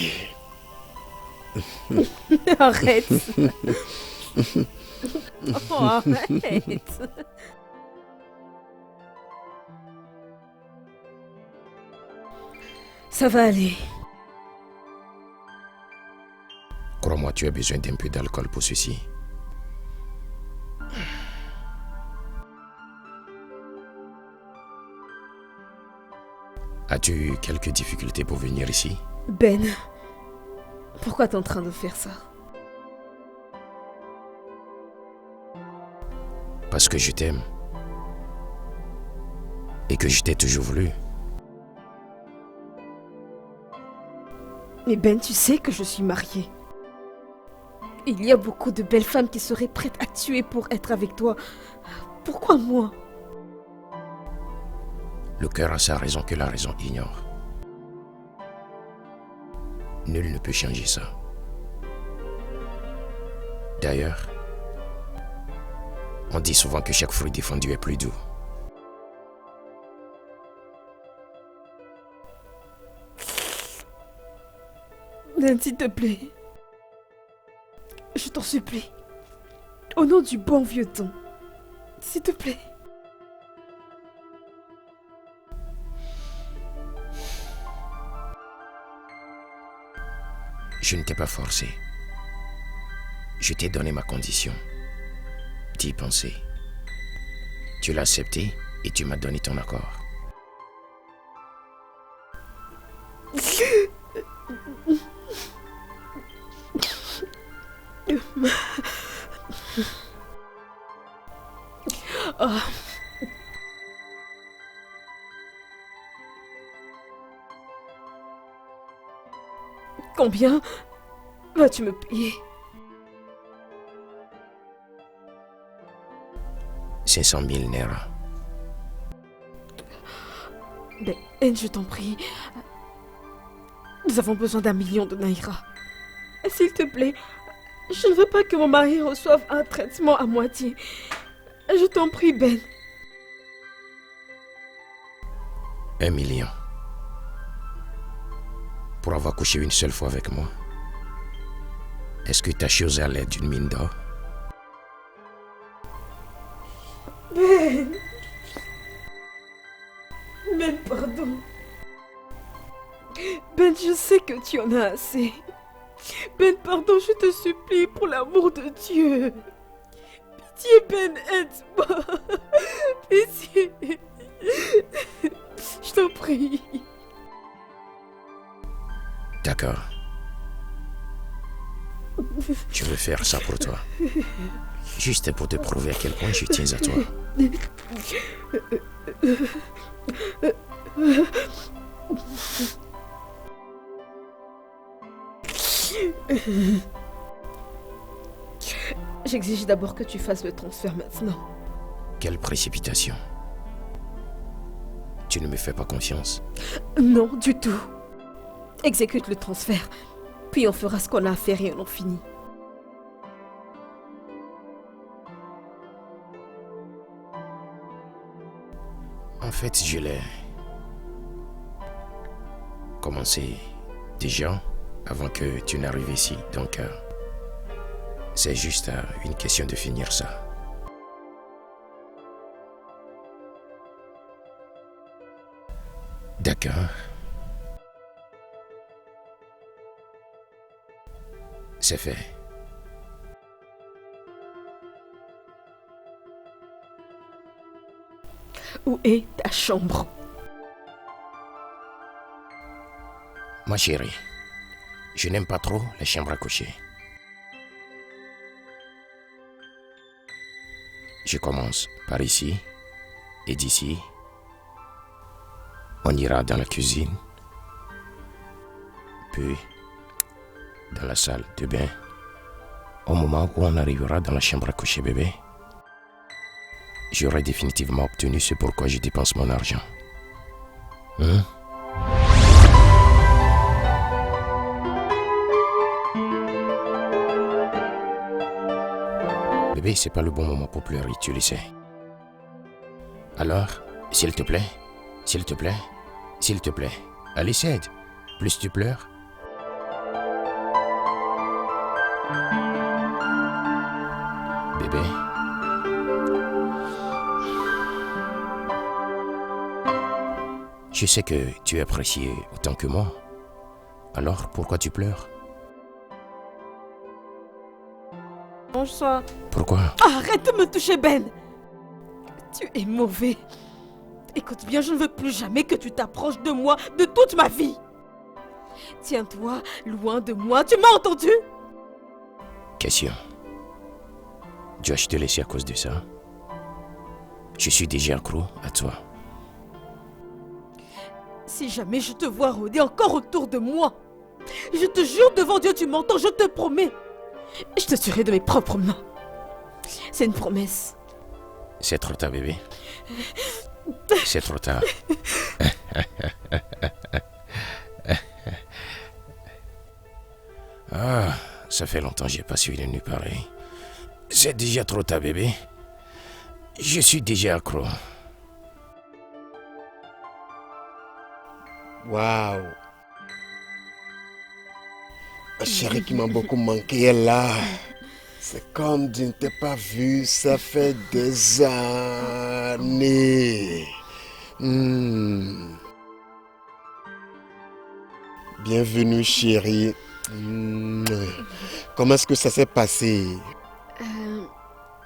Arrête. Oh, arrête. Ça va aller. Crois-moi, tu as besoin d'un peu d'alcool pour ceci. As-tu eu quelques difficultés pour venir ici? Ben, pourquoi t'es en train de faire ça? Parce que je t'aime. Et que je t'ai toujours voulu. Mais Ben, tu sais que je suis mariée. Il y a beaucoup de belles femmes qui seraient prêtes à tuer pour être avec toi. Pourquoi moi? Le cœur a sa raison que la raison ignore. Nul ne peut changer ça. D'ailleurs, on dit souvent que chaque fruit défendu est plus doux. Ben, s'il te plaît. Je t'en supplie. Au nom du bon vieux temps. S'il te plaît. Je ne t'ai pas forcé. Je t'ai donné ma condition. D'y penser. Tu l'as accepté et tu m'as donné ton accord. Oh. Combien vas-tu me payer? 500 000 Naira. Ben, je t'en prie. Nous avons besoin d'1 million de Naira. S'il te plaît, je ne veux pas que mon mari reçoive un traitement à moitié. Je t'en prie, Ben. 1 million. Pour avoir couché une seule fois avec moi. Est-ce que tu as chose à l'aide d'une mine d'or? Ben. Ben, pardon. Ben, je sais que tu en as assez. Ben, pardon, je te supplie, pour l'amour de Dieu. Pitié, Ben, aide-moi. Pitié. Je t'en prie. D'accord. Je veux faire ça pour toi. Juste pour te prouver à quel point je tiens à toi. J'exige d'abord que tu fasses le transfert maintenant. Quelle précipitation. Tu ne me fais pas confiance? Non, du tout. Exécute le transfert, puis on fera ce qu'on a à faire et on en finit. En fait, je l'ai commencé déjà avant que tu n'arrives ici, donc c'est juste une question de finir ça. D'accord. C'est fait. Où est ta chambre? Ma chérie, je n'aime pas trop les chambres à coucher. Je commence par ici, et d'ici, on ira dans la cuisine, puis dans la salle de bain. Au moment où on arrivera dans la chambre à coucher bébé, j'aurai définitivement obtenu ce pourquoi je dépense mon argent. Hein? Bébé, c'est pas le bon moment pour pleurer, tu le sais. Alors, s'il te plaît, s'il te plaît, s'il te plaît, allez cède. Plus tu pleures, bébé. Je sais que tu apprécies autant que moi. Alors pourquoi tu pleures? Bonsoir. Pourquoi? Arrête de me toucher, Ben. Tu es mauvais. Écoute bien, je ne veux plus jamais que tu t'approches de moi de toute ma vie. Tiens-toi loin de moi, tu m'as entendu? Question. Dois-je te laisser à cause de ça? Je suis déjà accro à toi. Si jamais je te vois rôder encore autour de moi, je te jure devant Dieu, tu m'entends, je te promets. Je te tuerai de mes propres mains. C'est une promesse. C'est trop tard, bébé. C'est trop tard. Ah, ça fait longtemps que j'ai pas suivi une nuit pareille. C'est déjà trop tard, bébé. Je suis déjà accro. Waouh. Ma chérie qui m'a beaucoup manqué est là. C'est comme je ne t'ai pas vu, ça fait des années. Bienvenue chérie. Comment est-ce que ça s'est passé?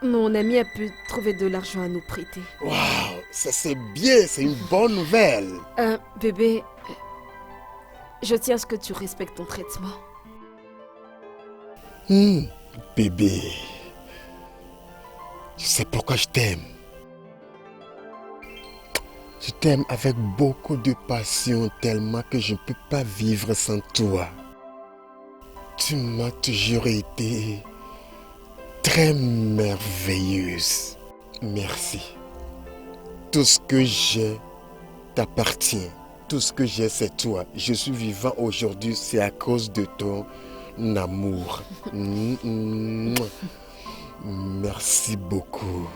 Mon ami a pu trouver de l'argent à nous prêter. Waouh, ça c'est bien, c'est une bonne nouvelle. Bébé, je tiens à ce que tu respectes ton traitement. Bébé, tu sais pourquoi je t'aime. Je t'aime avec beaucoup de passion, tellement que je ne peux pas vivre sans toi. Tu m'as toujours été très merveilleuse. Merci. Tout ce que j'ai t'appartient. Tout ce que j'ai, c'est toi. Je suis vivant aujourd'hui, c'est à cause de ton amour. Merci beaucoup.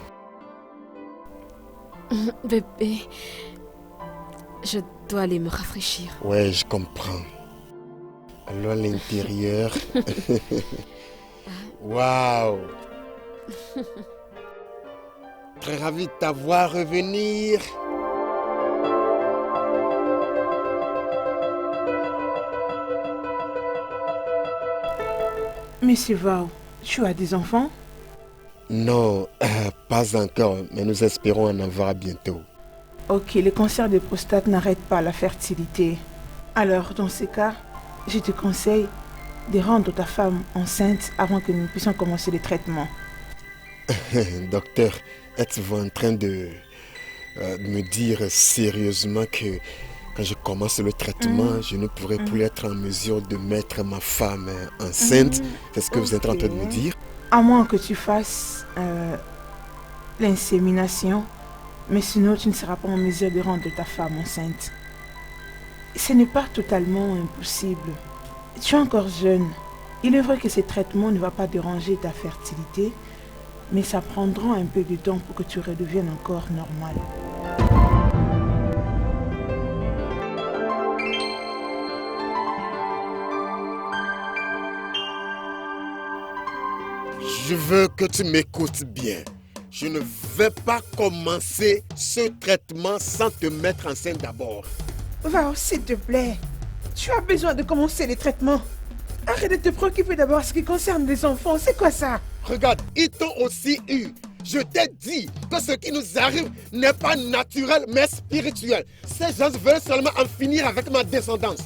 Bébé, je dois aller me rafraîchir. Ouais, je comprends. Alors à l'intérieur... Waouh! Très ravi de t'avoir revenir. Monsieur Vao, tu as des enfants? Non, pas encore, mais nous espérons en avoir bientôt. Ok, les cancers de prostate n'arrêtent pas la fertilité. Alors, dans ces cas, je te conseille de rendre ta femme enceinte avant que nous puissions commencer les traitements. Docteur, êtes-vous en train de me dire sérieusement que quand je commence le traitement, je ne pourrai plus être en mesure de mettre ma femme enceinte? C'est ce que vous êtes en train de me dire? À moins que tu fasses l'insémination, mais sinon tu ne seras pas en mesure de rendre ta femme enceinte. Ce n'est pas totalement impossible. Tu es encore jeune. Il est vrai que ces traitements ne vont pas déranger ta fertilité, mais ça prendra un peu de temps pour que tu redeviennes encore normal. Je veux que tu m'écoutes bien. Je ne vais pas commencer ce traitement sans te mettre enceinte d'abord. Vao, s'il te plaît. Tu as besoin de commencer les traitements. Arrête de te préoccuper d'abord ce qui concerne les enfants. C'est quoi ça? Regarde, ils t'ont aussi eu. Je t'ai dit que ce qui nous arrive n'est pas naturel mais spirituel. Ces gens veulent seulement en finir avec ma descendance.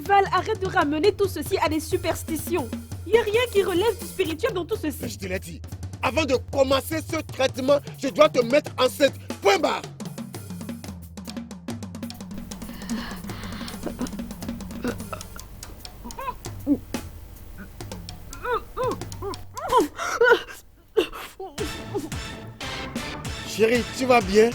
Val, arrête de ramener tout ceci à des superstitions. Il n'y a rien qui relève du spirituel dans tout ceci. Je te l'ai dit. Avant de commencer ce traitement, je dois te mettre enceinte. Point barre. Chérie, tu vas bien?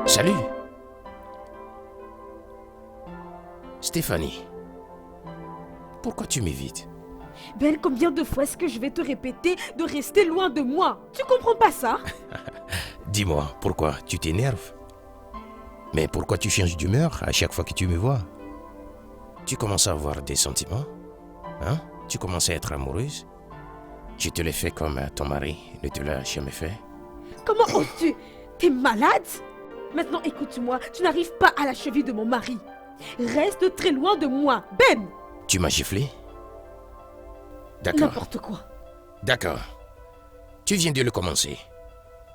Salut. Stéphanie. Pourquoi tu m'évites? Ben, combien de fois est-ce que je vais te répéter de rester loin de moi? Tu comprends pas ça? Dis-moi, pourquoi tu t'énerves? Mais pourquoi tu changes d'humeur à chaque fois que tu me vois? Tu commences à avoir des sentiments? Hein? Tu commences à être amoureuse? Je te l'ai fait comme ton mari ne te l'a jamais fait. Comment oses-tu? T'es malade? Maintenant, écoute-moi, tu n'arrives pas à la cheville de mon mari. Reste très loin de moi, Ben! Tu m'as giflé? D'accord. N'importe quoi. D'accord. Tu viens de le commencer.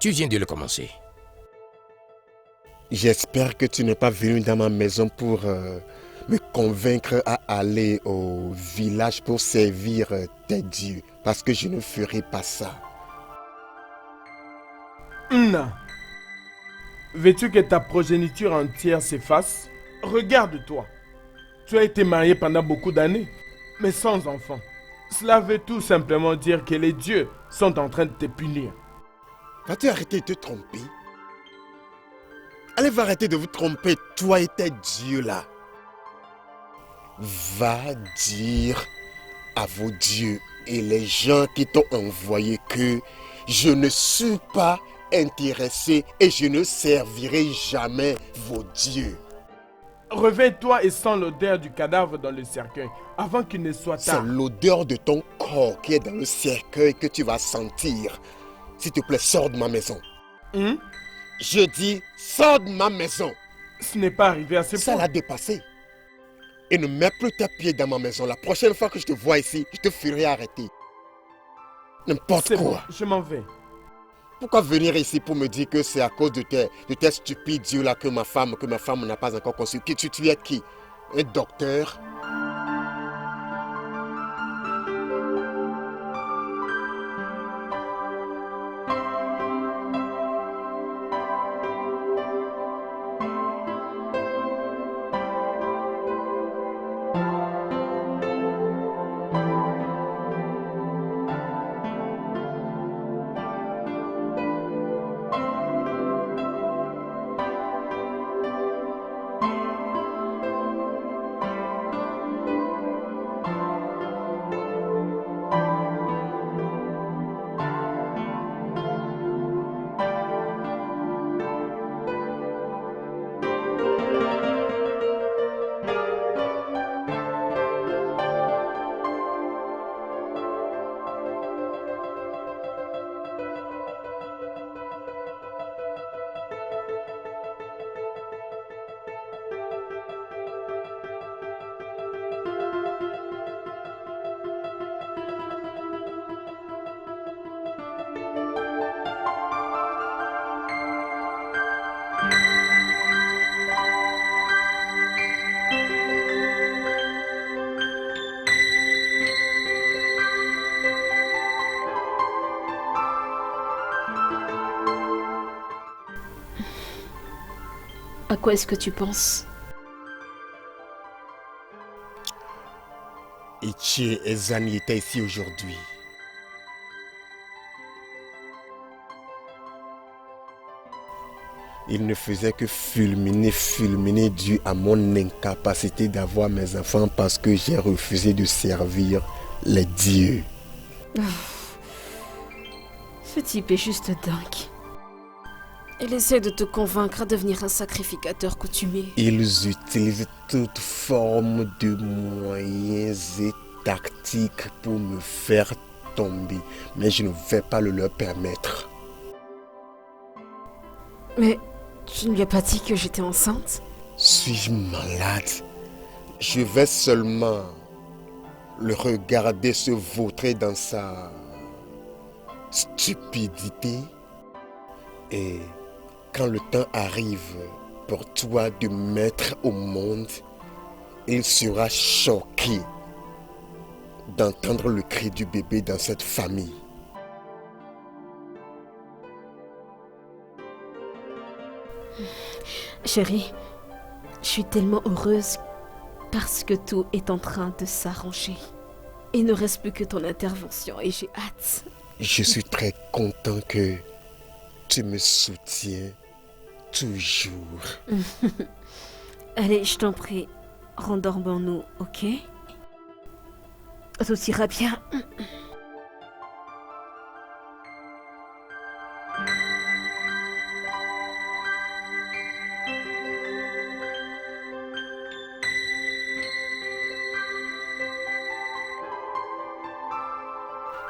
Tu viens de le commencer. J'espère que tu n'es pas venu dans ma maison pour me convaincre à aller au village pour servir tes dieux. Parce que je ne ferai pas ça. Non. Veux-tu que ta progéniture entière s'efface? Regarde-toi. Tu as été marié pendant beaucoup d'années, mais sans enfant. Cela veut tout simplement dire que les dieux sont en train de te punir. Vas-tu arrêter de te tromper? Allez, va arrêter de vous tromper, toi et tes dieux là. Va dire à vos dieux et les gens qui t'ont envoyé que je ne suis pas intéressé et je ne servirai jamais vos dieux. Réveille-toi et sens l'odeur du cadavre dans le cercueil avant qu'il ne soit C'est tard. l'odeur de ton corps qui est dans le cercueil que tu vas sentir. S'il te plaît, sors de ma maison. Je dis, sors de ma maison. Ce n'est pas arrivé à ce Ça point. l'a dépassé. Et ne mets plus tes pieds dans ma maison. La prochaine fois que je te vois ici, je te ferai arrêter. N'importe C'est bon, quoi. je m'en vais. Pourquoi venir ici pour me dire que c'est à cause de tes stupides dieux là que ma femme n'a pas encore conçu? Tu es qui? Un docteur? À quoi est-ce que tu penses? Ichi et Zani étaient ici aujourd'hui. Il ne faisait que fulminer dû à mon incapacité d'avoir mes enfants parce que j'ai refusé de servir les dieux. Ce type est juste dingue. Il essaie de te convaincre à devenir un sacrificateur coutumier. Ils utilisent toute forme de moyens et tactiques pour me faire tomber, mais je ne vais pas le leur permettre. Mais tu ne lui as pas dit que j'étais enceinte? Suis-je malade? Je vais seulement le regarder se vautrer dans sa stupidité. Et quand le temps arrive pour toi de mettre au monde, il sera choqué d'entendre le cri du bébé dans cette famille. Chérie, je suis tellement heureuse parce que tout est en train de s'arranger. Il ne reste plus que ton intervention et j'ai hâte. Je suis très content que tu me soutiens toujours. Allez, je t'en prie, rendormons-nous, ok? Tout ira bien.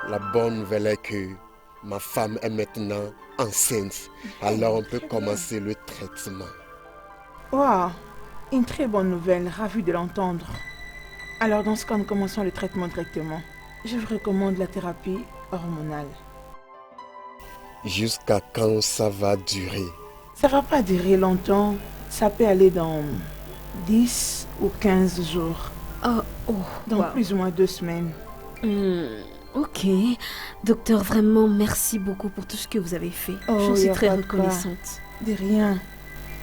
La La bonne nouvelle est que ma femme est maintenant enceinte. Alors on peut commencer le traitement. Waouh, une très bonne nouvelle, ravie de l'entendre. Alors dans ce cas, nous commençons le traitement directement. Je vous recommande la thérapie hormonale. Jusqu'à quand ça va durer? Ça va pas durer longtemps. Ça peut aller dans 10 ou 15 jours. Donc wow. plus ou moins 2 semaines. Ok. Docteur, vraiment, merci beaucoup pour tout ce que vous avez fait. Je suis très reconnaissante. De rien.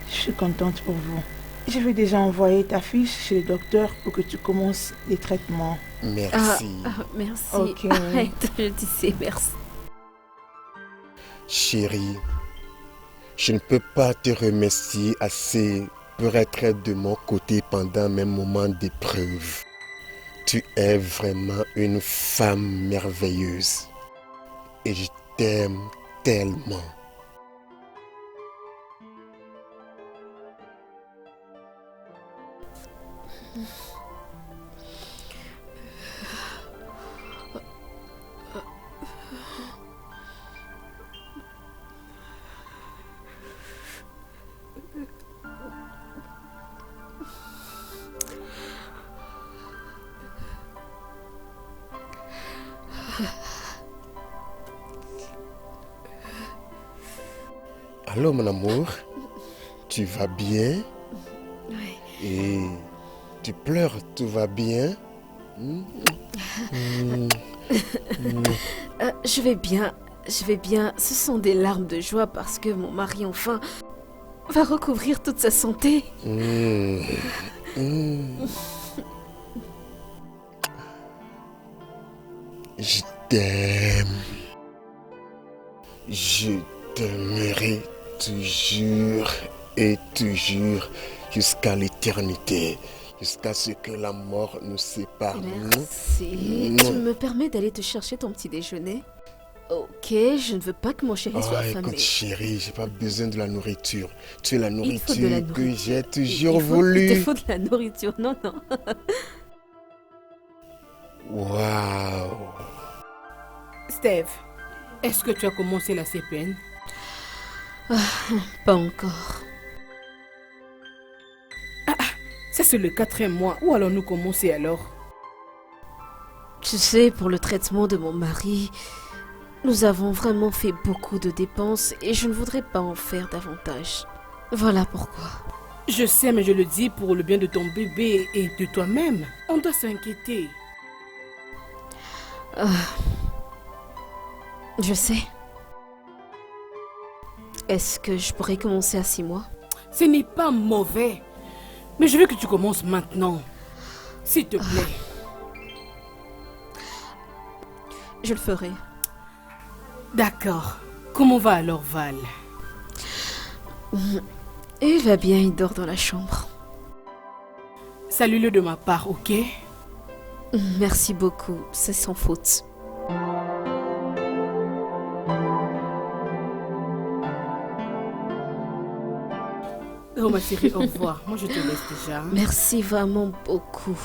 Je suis contente pour vous. Je vais déjà envoyer ta fiche chez le docteur pour que tu commences les traitements. Merci. Merci. Ok. Arrête, je disais merci. Chérie, je ne peux pas te remercier assez pour être de mon côté pendant mes moments d'épreuve. Tu es vraiment une femme merveilleuse. Et je t'aime tellement. Allô mon amour, tu vas bien? Oui. Et tu pleures, tout va bien? Je vais bien. Ce sont des larmes de joie parce que mon mari enfin va recouvrir toute sa santé. Je t'aime. Je t'aimerai toujours et toujours jusqu'à l'éternité, jusqu'à ce que la mort nous sépare. Merci. Tu me permets d'aller te chercher ton petit déjeuner? Ok, je ne veux pas que mon chéri soit affamé. Écoute chérie, j'ai pas besoin de la nourriture. Tu es la nourriture nourriture que j'ai toujours voulu. Il te faut de la nourriture, non. Waouh. Steve, est-ce que tu as commencé la CPN? Pas encore. Ça c'est le 4e mois. Où allons-nous commencer alors? Tu sais, pour le traitement de mon mari, nous avons vraiment fait beaucoup de dépenses et je ne voudrais pas en faire davantage. Voilà pourquoi. Je sais, mais je le dis pour le bien de ton bébé et de toi-même. On doit s'inquiéter. Je sais. Est-ce que je pourrais commencer à 6 mois? Ce n'est pas mauvais. Mais je veux que tu commences maintenant. S'il te plaît. Je le ferai. D'accord. Comment va alors Val? Il va bien, il dort dans la chambre. Salue-le de ma part, ok? Merci beaucoup, c'est sans faute. Oh ma chérie, au revoir. Moi je te laisse déjà. Merci vraiment beaucoup.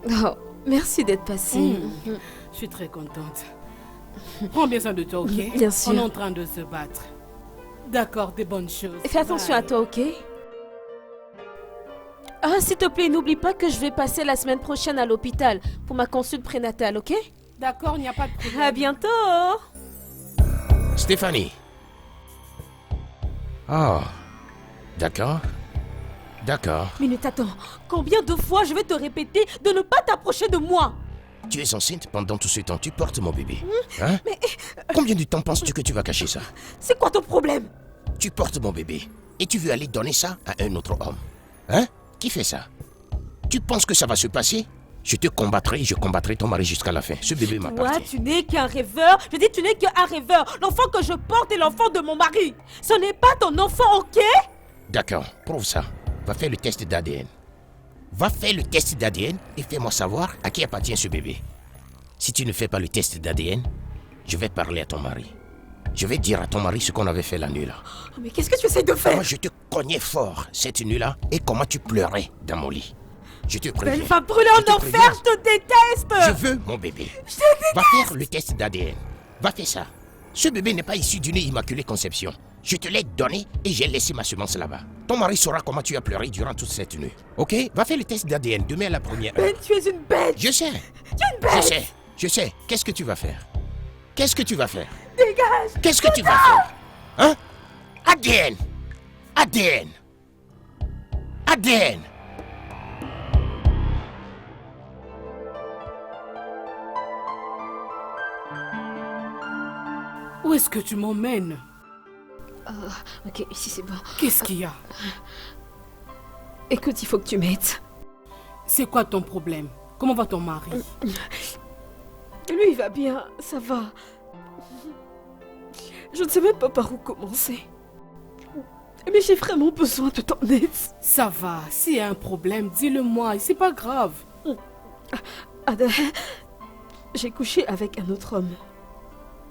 Oh, merci d'être passé. Je suis très contente. Prends bien soin de toi, ok? Bien sûr. On est en train de se battre. D'accord, des bonnes choses. Fais attention à toi, ok? S'il te plaît, n'oublie pas que je vais passer la semaine prochaine à l'hôpital pour ma consulte prénatale, ok? D'accord, il n'y a pas de problème. À bientôt! Stéphanie. Ah, d'accord. D'accord. Minute, attends. Combien de fois je vais te répéter de ne pas t'approcher de moi? Tu es enceinte pendant tout ce temps, tu portes mon bébé. Hein? Mais... Combien de temps penses-tu que tu vas cacher ça? C'est quoi ton problème? Tu portes mon bébé et tu veux aller donner ça à un autre homme. Hein? Qui fait ça? Tu penses que ça va se passer? Je te combattrai et je combattrai ton mari jusqu'à la fin. Ce bébé m'appartient. Toi, tu n'es qu'un rêveur. Je dis, tu n'es qu'un rêveur. L'enfant que je porte est l'enfant de mon mari. Ce n'est pas ton enfant, ok? D'accord, prouve ça. Va faire le test d'ADN. Va faire le test d'ADN et fais-moi savoir à qui appartient ce bébé. Si tu ne fais pas le test d'ADN, je vais parler à ton mari. Je vais dire à ton mari ce qu'on avait fait la nuit là. Mais qu'est-ce que tu essaies de faire? Moi, je te cognais fort cette nuit là et comment tu pleurais dans mon lit. Je te préviens. Ben va brûler en enfer, je te déteste. Je veux mon bébé. Je te déteste. Va faire le test d'ADN. Va faire ça. Ce bébé n'est pas issu d'une immaculée conception. Je te l'ai donné et j'ai laissé ma semence là-bas. Ton mari saura comment tu as pleuré durant toute cette nuit. Ok? Va faire le test d'ADN demain à la première heure. Ben, tu es une bête. Je sais. Tu es une bête. Je sais. Qu'est-ce que tu vas faire? Qu'est-ce que tu vas faire? Dégage. Qu'est-ce que tu vas faire? Hein? ADN. ADN. ADN. Où est-ce que tu m'emmènes? Ok, ici c'est bon. Qu'est-ce qu'il y a? Écoute, il faut que tu m'aides. C'est quoi ton problème? Comment va ton mari? Lui, il va bien, ça va. Je ne sais même pas par où commencer. Mais j'ai vraiment besoin de ton aide. Ça va, s'il y a un problème, dis-le-moi, c'est pas grave. Ada, j'ai couché avec un autre homme.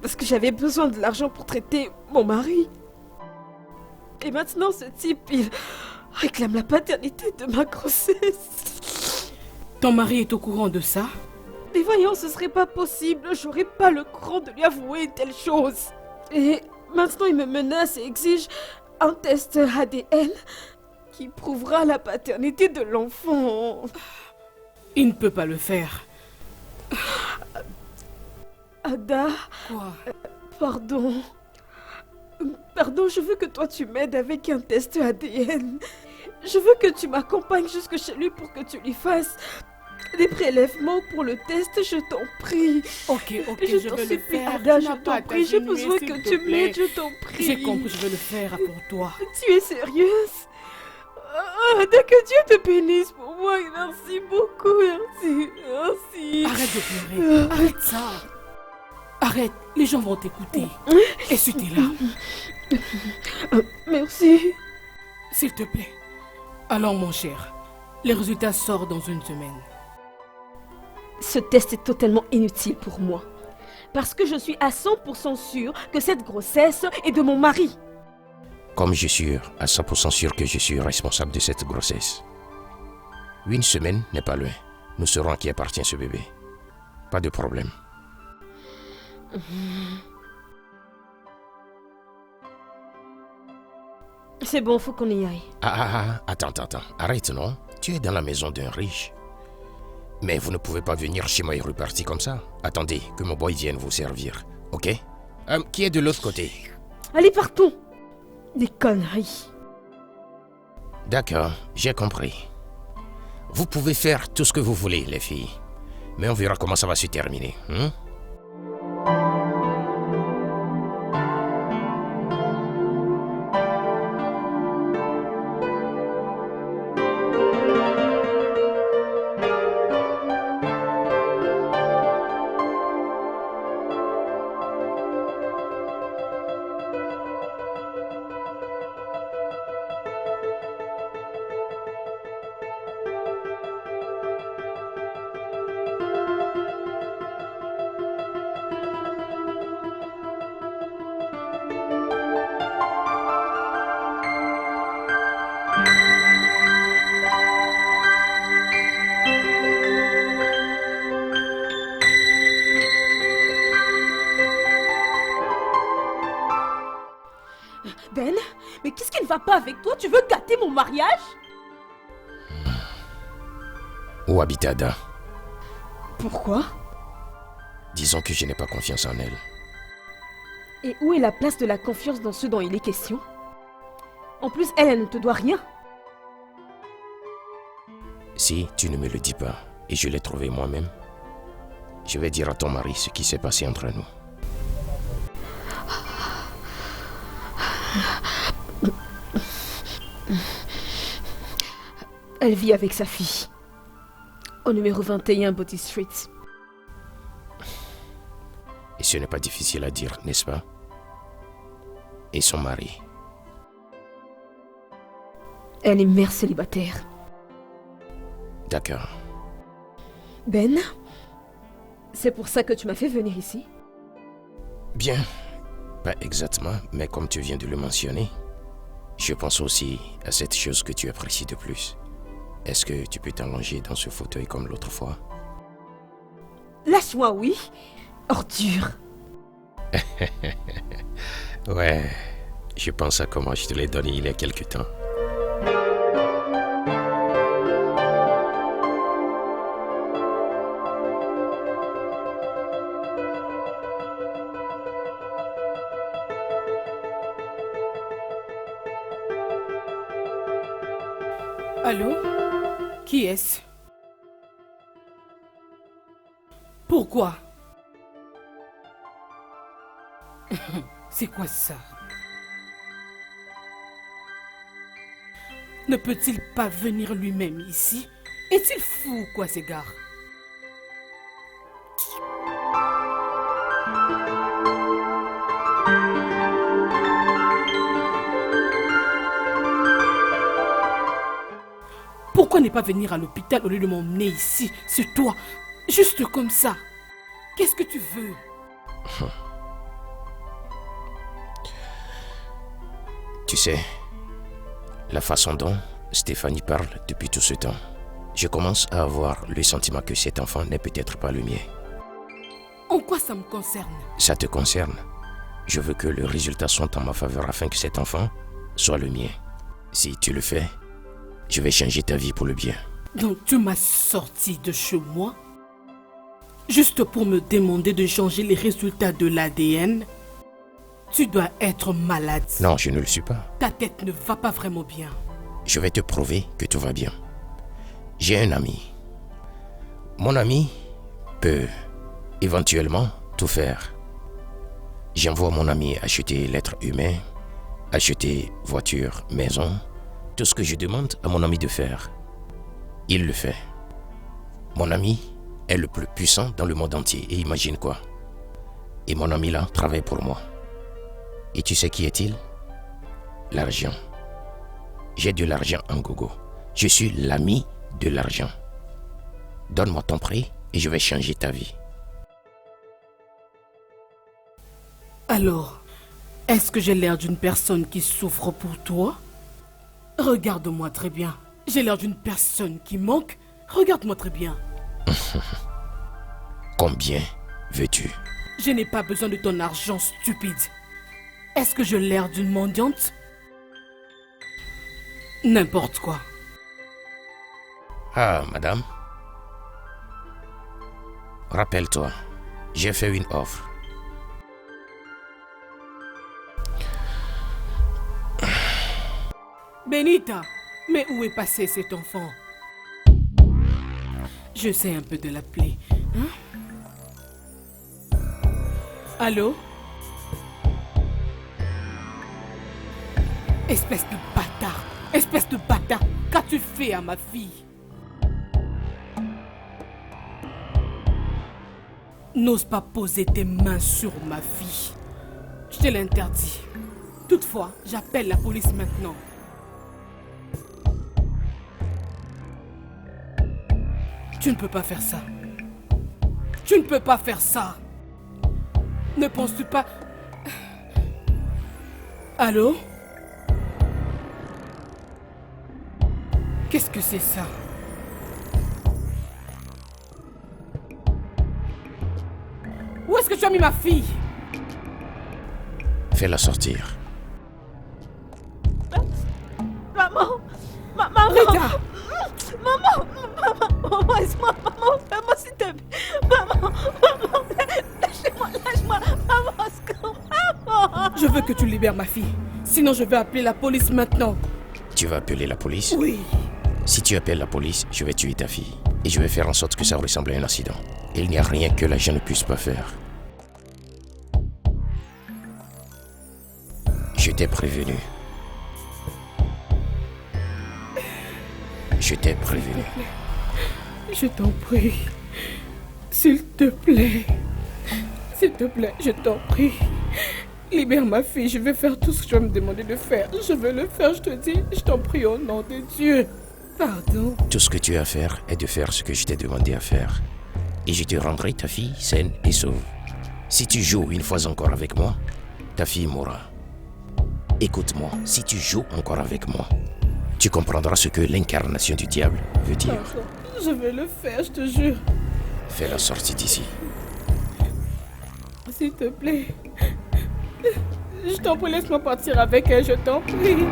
Parce que j'avais besoin de l'argent pour traiter mon mari. Et maintenant, ce type, il réclame la paternité de ma grossesse. Ton mari est au courant de ça? Mais voyons, ce serait pas possible. J'aurais pas le cran de lui avouer une telle chose. Et maintenant, il me menace et exige un test ADN qui prouvera la paternité de l'enfant. Il ne peut pas le faire. Ada. Quoi? Pardon. Pardon, je veux que toi tu m'aides avec un test ADN. Je veux que tu m'accompagnes jusque chez lui pour que tu lui fasses des prélèvements pour le test, je t'en prie. Ok, je vais le supplie, faire. Ada, je t'en prie, j'ai besoin que tu m'aides, je t'en prie. J'ai compris, je vais le faire pour toi. Tu es sérieuse? Ada, que Dieu te bénisse pour moi, merci beaucoup, merci, merci. Arrête de pleurer, arrête ça. Arrête, les gens vont t'écouter. Essuie tes larmes. Merci. S'il te plaît. Alors mon cher, les résultats sortent dans une semaine. Ce test est totalement inutile pour moi. Parce que je suis à 100% sûre que cette grossesse est de mon mari. Comme je suis à 100% sûr que je suis responsable de cette grossesse. Une semaine n'est pas loin. Nous saurons à qui appartient ce bébé. Pas de problème. C'est bon, faut qu'on y aille. Attends. Arrête, non? Tu es dans la maison d'un riche. Mais vous ne pouvez pas venir chez moi et repartir comme ça. Attendez, que mon boy vienne vous servir. Ok? Qui est de l'autre côté? Allez, partons. Des conneries. D'accord, j'ai compris. Vous pouvez faire tout ce que vous voulez, les filles. Mais on verra comment ça va se terminer. Ben, mais qu'est-ce qui ne va pas avec toi? Tu veux gâter mon mariage? Où habite Ada? Pourquoi? Disons que je n'ai pas confiance en elle. Et où est la place de la confiance dans ce dont il est question? En plus, elle ne te doit rien. Si tu ne me le dis pas, et je l'ai trouvé moi-même, je vais dire à ton mari ce qui s'est passé entre nous. Elle vit avec sa fille. Au numéro 21 Botty Street. Et ce n'est pas difficile à dire, n'est-ce pas? Et son mari? Elle est mère célibataire. D'accord. Ben, c'est pour ça que tu m'as fait venir ici? Bien. Pas exactement, mais comme tu viens de le mentionner, je pense aussi à cette chose que tu apprécies de plus. Est-ce que tu peux t'allonger dans ce fauteuil comme l'autre fois? Lâche-moi, oui. Ordure. Ouais, je pense à comment je te l'ai donné il y a quelque temps. Allô? Qui est-ce? Pourquoi? C'est quoi ça? Ne peut-il pas venir lui-même ici? Est-il fou ou quoi, ces gars? Pourquoi ne pas venir à l'hôpital au lieu de m'emmener ici, sur toi, juste comme ça? Qu'est-ce que tu veux? Tu sais, la façon dont Stéphanie parle depuis tout ce temps, je commence à avoir le sentiment que cet enfant n'est peut-être pas le mien. En quoi ça me concerne? Ça te concerne. Je veux que le résultat soit en ma faveur afin que cet enfant soit le mien. Si tu le fais, je vais changer ta vie pour le bien. Donc tu m'as sorti de chez moi juste pour me demander de changer les résultats de l'ADN? Tu dois être malade. Non, je ne le suis pas. Ta tête ne va pas vraiment bien. Je vais te prouver que tout va bien. J'ai un ami. Mon ami peut éventuellement tout faire. J'envoie mon ami acheter l'être humain, acheter voiture, maison, tout ce que je demande à mon ami de faire. Il le fait. Mon ami est le plus puissant dans le monde entier. Et imagine quoi? Et mon ami là travaille pour moi. Et tu sais qui est-il? L'argent. J'ai de l'argent en gogo. Je suis l'ami de l'argent. Donne-moi ton prix et je vais changer ta vie. Alors, est-ce que j'ai l'air d'une personne qui souffre pour toi? Regarde-moi très bien. J'ai l'air d'une personne qui manque? Regarde-moi très bien. Combien veux-tu? Je n'ai pas besoin de ton argent stupide. Est-ce que j'ai l'air d'une mendiante? N'importe quoi. Ah, madame. Rappelle-toi, j'ai fait une offre. Benita, mais où est passé cet enfant? Je sais un peu de l'appeler. Hein? Allô? Espèce de bâtard! Espèce de bâtard! Qu'as-tu fait à ma fille? N'ose pas poser tes mains sur ma fille. Je te l'interdis. Toutefois, j'appelle la police maintenant. Tu ne peux pas faire ça. Tu ne peux pas faire ça. Ne penses-tu pas... Allô? Qu'est-ce que c'est ça? Où est-ce que tu as mis ma fille? Fais-la sortir. Maman! Maman! Rita! Maman! Maman! Laisse-moi! Maman, s'il te plaît! Maman! Lâche-moi! Maman! Maman! Je veux que tu libères ma fille. Sinon, je vais appeler la police maintenant. Tu vas appeler la police? Oui. Si tu appelles la police, je vais tuer ta fille. Et je vais faire en sorte que ça ressemble à un accident. Il n'y a rien que l'argent ne puisse pas faire. Je t'ai prévenu. Je t'ai prévenu. Je t'en prie. S'il te plaît. S'il te plaît, je t'en prie. Libère ma fille, je vais faire tout ce que tu vas me demander de faire. Je vais le faire, je te dis. Je t'en prie au nom de Dieu. Pardon. Tout ce que tu as à faire est de faire ce que je t'ai demandé à faire. Et je te rendrai ta fille saine et sauve. Si tu joues une fois encore avec moi, ta fille mourra. Écoute-moi, si tu joues encore avec moi, tu comprendras ce que l'incarnation du diable veut dire. Pardon, je vais le faire, je te jure. Fais la sortie d'ici. S'il te plaît. Je t'en prie, laisse-moi partir avec elle, je t'en prie.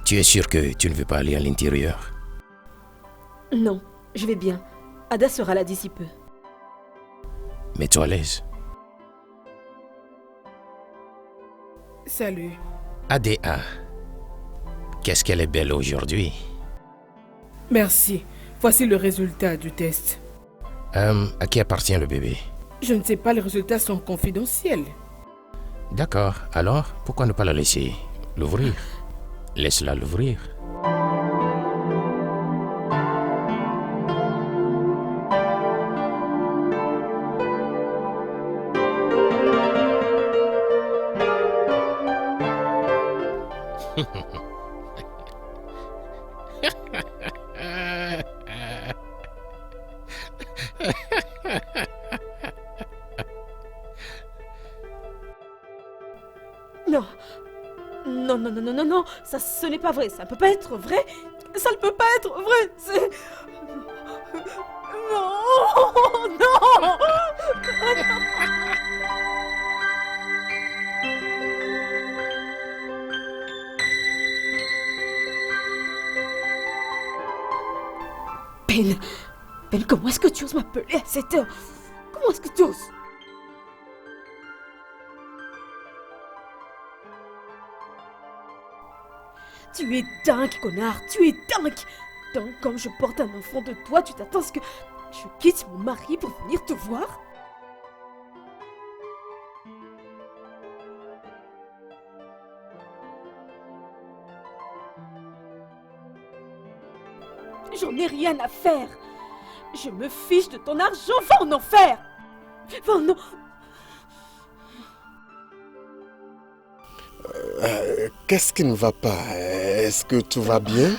Tu es sûr que tu ne veux pas aller à l'intérieur? Non, je vais bien. Ada sera là d'ici peu. Mets-toi à l'aise. Salut. ADA. Qu'est-ce qu'elle est belle aujourd'hui. Merci. Voici le résultat du test. À qui appartient le bébé? Je ne sais pas, les résultats sont confidentiels. D'accord, alors pourquoi ne pas la laisser l'ouvrir? Laisse-la l'ouvrir. Non. Non, non, non, non, non, non. Ça, ce n'est pas vrai. Ça ne peut pas être vrai. Ça ne peut pas être vrai. C'est... Non. Non. Ben. Ben, comment est-ce que tu oses m'appeler à cette heure? Comment est-ce que tu oses? Tu es dingue, connard, tu es dingue. Donc, comme je porte un enfant de toi, tu t'attends à ce que je quitte mon mari pour venir te voir? J'en ai rien à faire. Je me fiche de ton argent, va en enfer. Va en... Qu'est-ce qui ne va pas? Est-ce que tout va bien?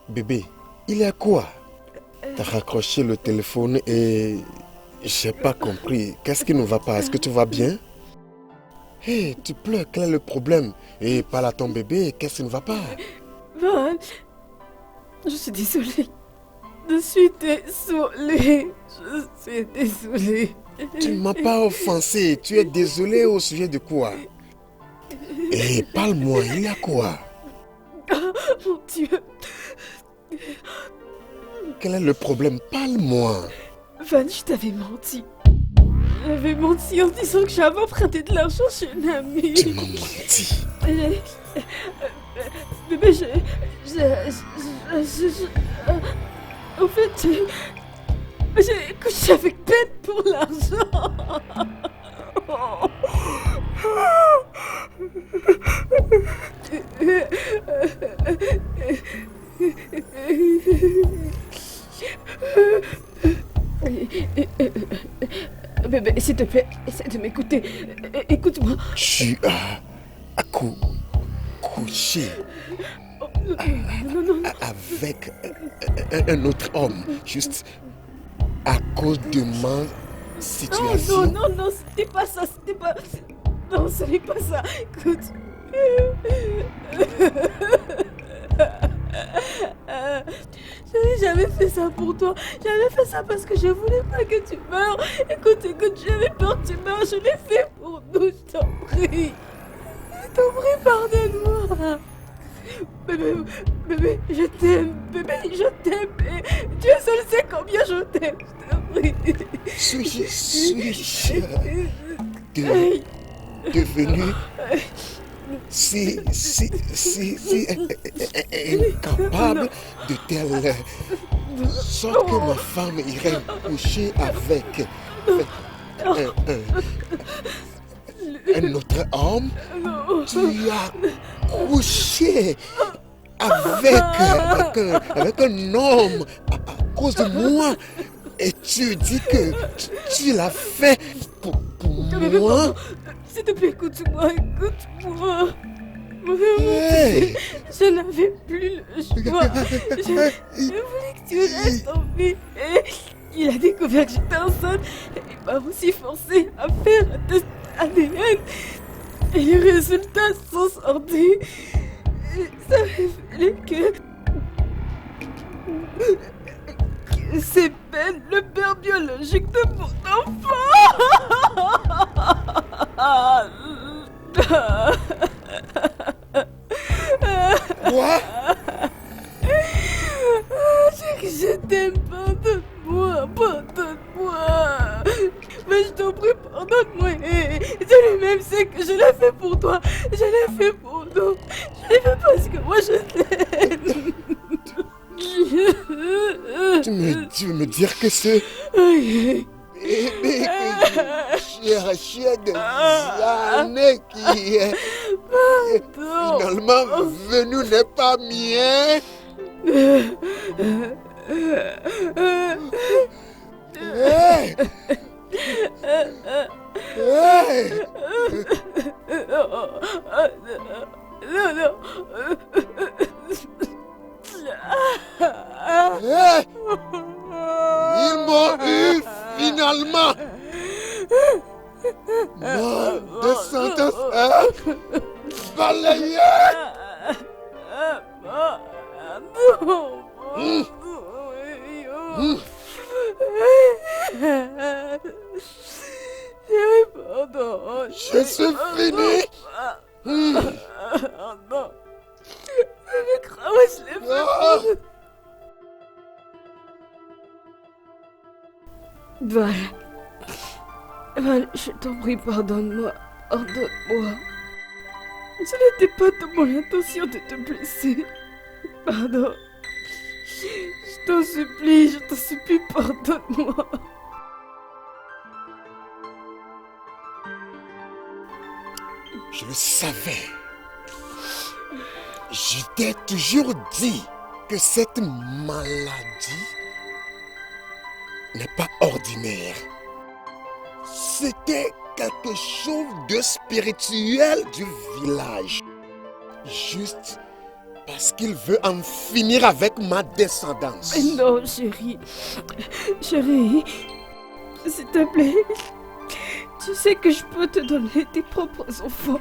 Bébé, il y a quoi? T'as raccroché le téléphone et... j'ai pas compris. Qu'est-ce qui ne va pas? Est-ce que tout va bien? Hé, tu pleures, quel est le problème? Et parle à ton bébé, qu'est-ce qui ne va pas? Van, je suis désolée. Je suis désolée. Je suis désolée. Tu ne m'as pas offensé. Tu es désolé au sujet de quoi? Hé, parle-moi, il y a quoi? Oh, mon Dieu. Quel est le problème? Parle-moi. Van, je t'avais menti. J'avais menti en disant que j'avais emprunté de l'argent chez une amie. Tu m'as menti. Bébé, en fait, j'ai couché avec Ben pour l'argent. Bébé, s'il te plaît, essaie de m'écouter. Écoute-moi. Tu as couché Non. avec un autre homme, juste à cause de ma situation. Non, c'était pas ça, c'était pas... Non, ce n'est pas ça, écoute. Je n'ai jamais fait ça pour toi. J'avais fait ça parce que je voulais pas que tu meurs. Écoute, j'avais peur que tu meurs. Je l'ai fait pour nous, je t'en prie. Je t'en prie, pardonne-moi. Bébé, je t'aime. Bébé, je t'aime. Dieu seul sait combien je t'aime. Je t'en prie. Suis-je devenu si incapable de telle sorte que ma femme irait coucher avec un autre homme? Tu as couché avec un homme à cause de moi et tu dis que tu l'as fait pour moi? S'il te plaît, écoute-moi. Hey. Je n'avais plus le choix. Je voulais que tu restes en vie. Et il a découvert que j'étais enceinte. Il m'a aussi forcé à faire un test ADN et les résultats sont sortis. Ça révélait que c'est Ben, le père biologique de mon enfant. Quoi? Chérie, je t'aime, pardonne-moi. Mais je t'en prie, pardonne-moi. C'est lui-même sait que je l'ai fait pour toi. Je l'ai fait pour nous. Je l'ai fait parce que moi je t'aime. Tu veux me dire que c'est... bébé que je cherchais des années qui est finalement venu n'est pas mien. Hey! Hey! Non. Hey! Ils m'ont eu finalement. Ma descendance est balayée. Je suis fini. Non. Le cravache, je l'ai fait. Val, je t'en prie, pardonne-moi. Pardonne-moi. Ce n'était pas de mon intention de te blesser. Pardon. Je t'en supplie, pardonne-moi. Je le savais. Je t'ai toujours dit que cette maladie n'est pas ordinaire. C'était quelque chose de spirituel du village. Juste parce qu'il veut en finir avec ma descendance. Non, chérie. Chérie, s'il te plaît. Tu sais que je peux te donner tes propres enfants.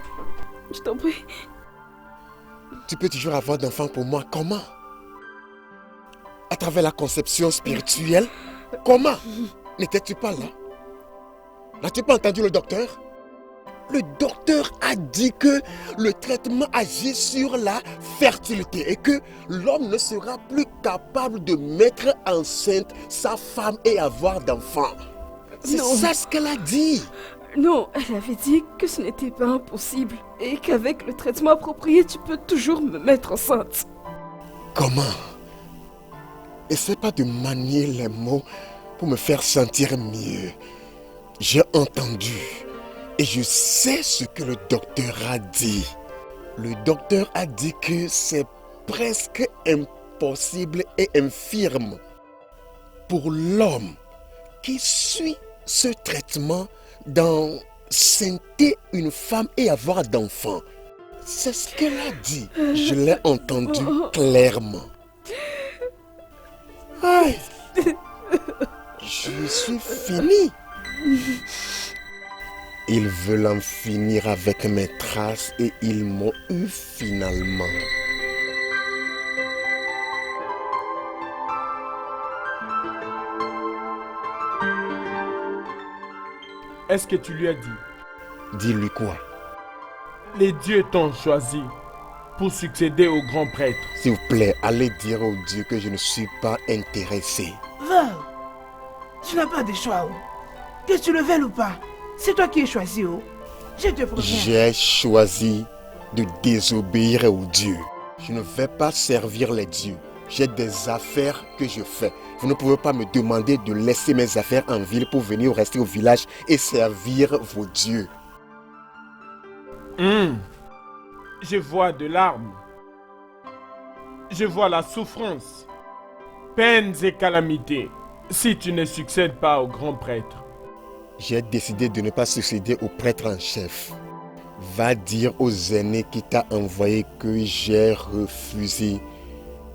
Je t'en prie. Tu peux toujours avoir d'enfants pour moi. Comment? À travers la conception spirituelle? Comment? N'étais-tu pas là? N'as-tu pas entendu le docteur? Le docteur a dit que le traitement agit sur la fertilité et que l'homme ne sera plus capable de mettre enceinte sa femme et avoir d'enfants. C'est ça ce qu'elle a dit. Non, elle avait dit que ce n'était pas impossible et qu'avec le traitement approprié, tu peux toujours me mettre enceinte. Comment? Essaie pas de manier les mots pour me faire sentir mieux. J'ai entendu et je sais ce que le docteur a dit. Le docteur a dit que c'est presque impossible et infirme pour l'homme qui suit ce traitement d'enceinte une femme et avoir d'enfants. C'est ce qu'elle a dit. Je l'ai entendu clairement. Aïe. Je suis fini. Ils veulent en finir avec mes traces et ils m'ont eu finalement. Est-ce que tu lui as dit? Dis-lui quoi? Les dieux t'ont choisi pour succéder au grand prêtre. S'il vous plaît, allez dire aux dieux que je ne suis pas intéressé. Va. Tu n'as pas de choix. Oh. Que tu le veuilles ou pas, c'est toi qui es choisi. Oh. Je te promets. J'ai choisi de désobéir aux dieux. Je ne vais pas servir les dieux. J'ai des affaires que je fais. Vous ne pouvez pas me demander de laisser mes affaires en ville pour venir rester au village et servir vos dieux. Je vois de larmes. Je vois la souffrance, peines et calamités si tu ne succèdes pas au grand prêtre. J'ai décidé de ne pas succéder au prêtre en chef. Va dire aux aînés qui t'ont envoyé que j'ai refusé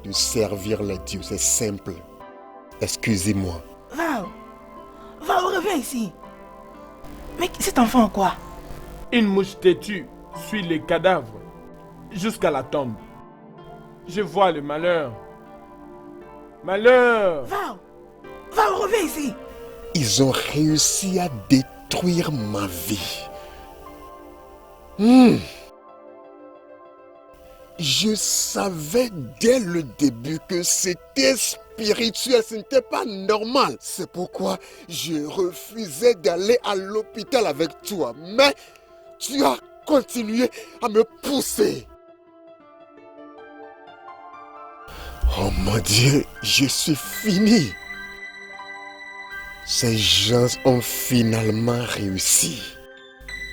de servir les dieux. C'est simple. Excusez-moi. Va, reviens ici. Mais cet enfant quoi? Une mouche têtue suit les cadavres jusqu'à la tombe. Je vois le malheur. Malheur! Va, reviens ici. Ils ont réussi à détruire ma vie. Je savais dès le début que c'était spirituel, ce n'était pas normal. C'est pourquoi je refusais d'aller à l'hôpital avec toi. Mais tu as continué à me pousser. Oh mon Dieu, je suis fini. Ces gens ont finalement réussi.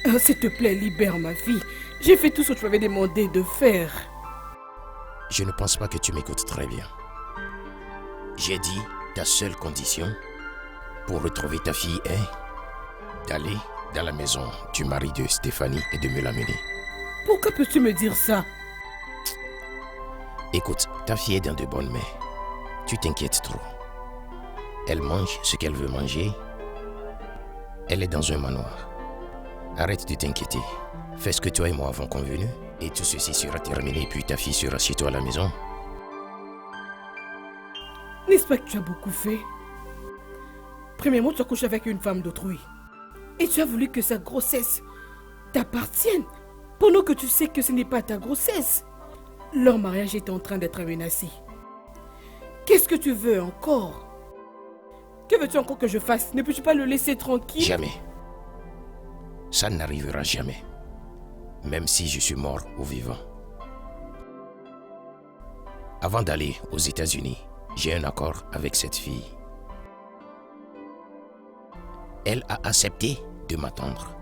Oh, s'il te plaît, libère ma fille. J'ai fait tout ce que tu m'avais demandé de faire. Je ne pense pas que tu m'écoutes très bien. J'ai dit, ta seule condition pour retrouver ta fille est d'aller dans la maison du mari de Stéphanie et de me l'amener. Pourquoi peux-tu me dire ça? Écoute, ta fille est dans de bonnes mains. Tu t'inquiètes trop. Elle mange ce qu'elle veut manger. Elle est dans un manoir. Arrête de t'inquiéter. Fais ce que toi et moi avons convenu et tout ceci sera terminé puis ta fille sera chez toi à la maison. N'est-ce pas que tu as beaucoup fait? Premièrement, tu as couché avec une femme d'autrui. Et tu as voulu que sa grossesse t'appartienne pendant que tu sais que ce n'est pas ta grossesse. Leur mariage est en train d'être menacé. Qu'est-ce que tu veux encore? Que veux-tu encore que je fasse? Ne peux-tu pas le laisser tranquille? Jamais. Ça n'arrivera jamais. Même si je suis mort ou vivant. Avant d'aller aux États-Unis, j'ai un accord avec cette fille. Elle a accepté de m'attendre.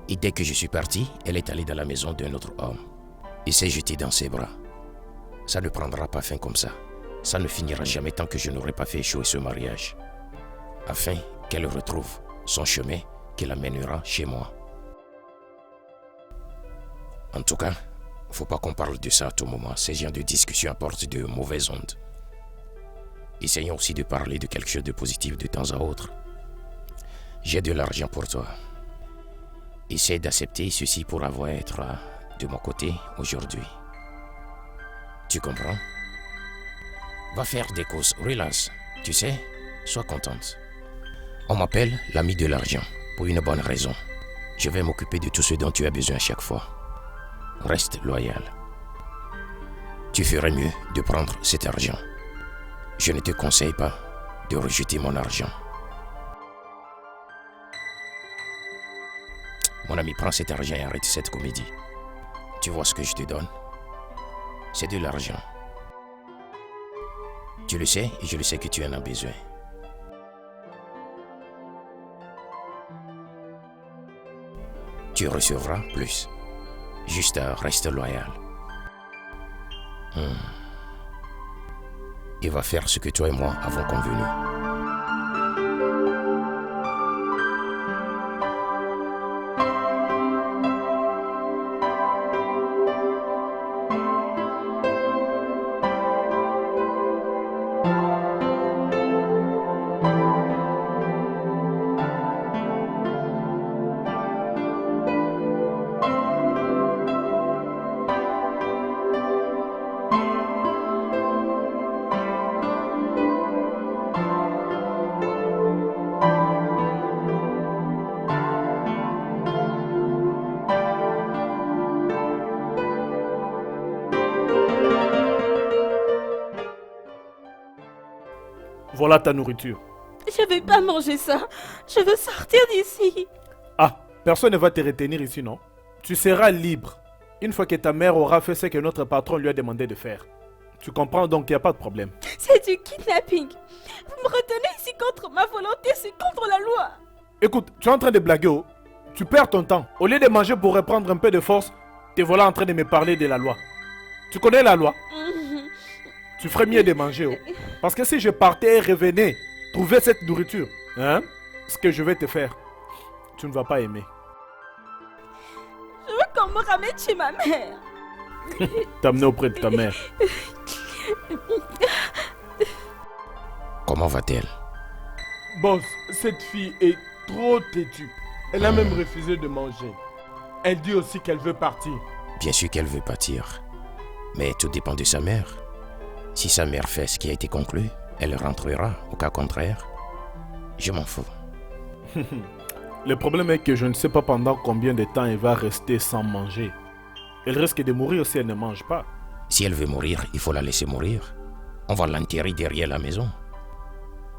Et dès que je suis parti, elle est allée dans la maison d'un autre homme. Et s'est jetée dans ses bras. Ça ne prendra pas fin comme ça. Ça ne finira jamais tant que je n'aurai pas fait échouer ce mariage. Afin qu'elle retrouve son chemin qui l'amènera chez moi. En tout cas, faut pas qu'on parle de ça à tout moment. Ces genres de discussions apportent de mauvaises ondes. Essayons aussi de parler de quelque chose de positif de temps à autre. J'ai de l'argent pour toi. Essaie d'accepter ceci pour avoir être de mon côté aujourd'hui. Tu comprends? Va faire des courses, relax. Tu sais, sois contente. On m'appelle l'ami de l'argent pour une bonne raison. Je vais m'occuper de tout ce dont tu as besoin à chaque fois. Reste loyal. Tu ferais mieux de prendre cet argent. Je ne te conseille pas de rejeter mon argent. Mon ami, prends cet argent et arrête cette comédie. Tu vois ce que je te donne? C'est de l'argent. Tu le sais et je le sais que tu en as besoin. Tu recevras plus. Juste reste loyal. Et va faire ce que toi et moi avons convenu. Voilà ta nourriture. Je vais pas manger ça. Je veux sortir d'ici. Ah, personne ne va te retenir ici, non? Tu seras libre une fois que ta mère aura fait ce que notre patron lui a demandé de faire. Tu comprends donc qu'il n'y a pas de problème. C'est du kidnapping. Vous me retenez ici contre ma volonté, c'est contre la loi. Écoute, tu es en train de blaguer, oh. Tu perds ton temps. Au lieu de manger pour reprendre un peu de force, te voilà en train de me parler de la loi. Tu connais la loi? Tu ferais mieux de manger, oh. Parce que si je partais et revenais trouver cette nourriture, hein, ce que je vais te faire, tu ne vas pas aimer. Je veux qu'on me ramène chez ma mère. T'amener auprès de ta mère. Comment va-t-elle? Boss, cette fille est trop têtue. Elle a même refusé de manger. Elle dit aussi qu'elle veut partir. Bien sûr qu'elle veut partir. Mais tout dépend de sa mère. Si sa mère fait ce qui a été conclu, elle rentrera. Au cas contraire, je m'en fous. Le problème est que je ne sais pas pendant combien de temps elle va rester sans manger. Elle risque de mourir si elle ne mange pas. Si elle veut mourir, il faut la laisser mourir. On va l'enterrer derrière la maison.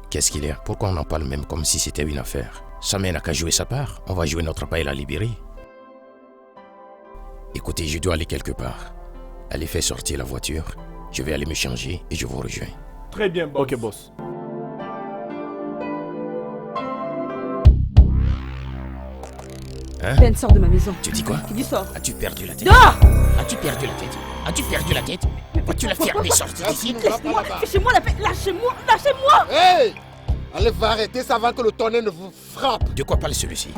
Qu'est-ce qu'il y a? Pourquoi on en parle même comme si c'était une affaire? Sa mère n'a qu'à jouer sa part. On va jouer notre part et la libérer. Écoutez, je dois aller quelque part. Allez faire sortir la voiture. Je vais aller me changer et je vous rejoins. Très bien, boss. Ok, boss. Hein? Ben, sors de ma maison. Tu dis quoi? Tu dis sors. As-tu perdu la tête? Dors! As-tu perdu la tête? As-tu perdu la tête? Vas-tu la fermer, sortir d'ici? Laisse-moi, lâchez-moi la paix. Lâchez-moi, lâchez-moi! Hey! Allez, va arrêter ça avant que le tonnerre ne vous frappe. De quoi parle celui-ci?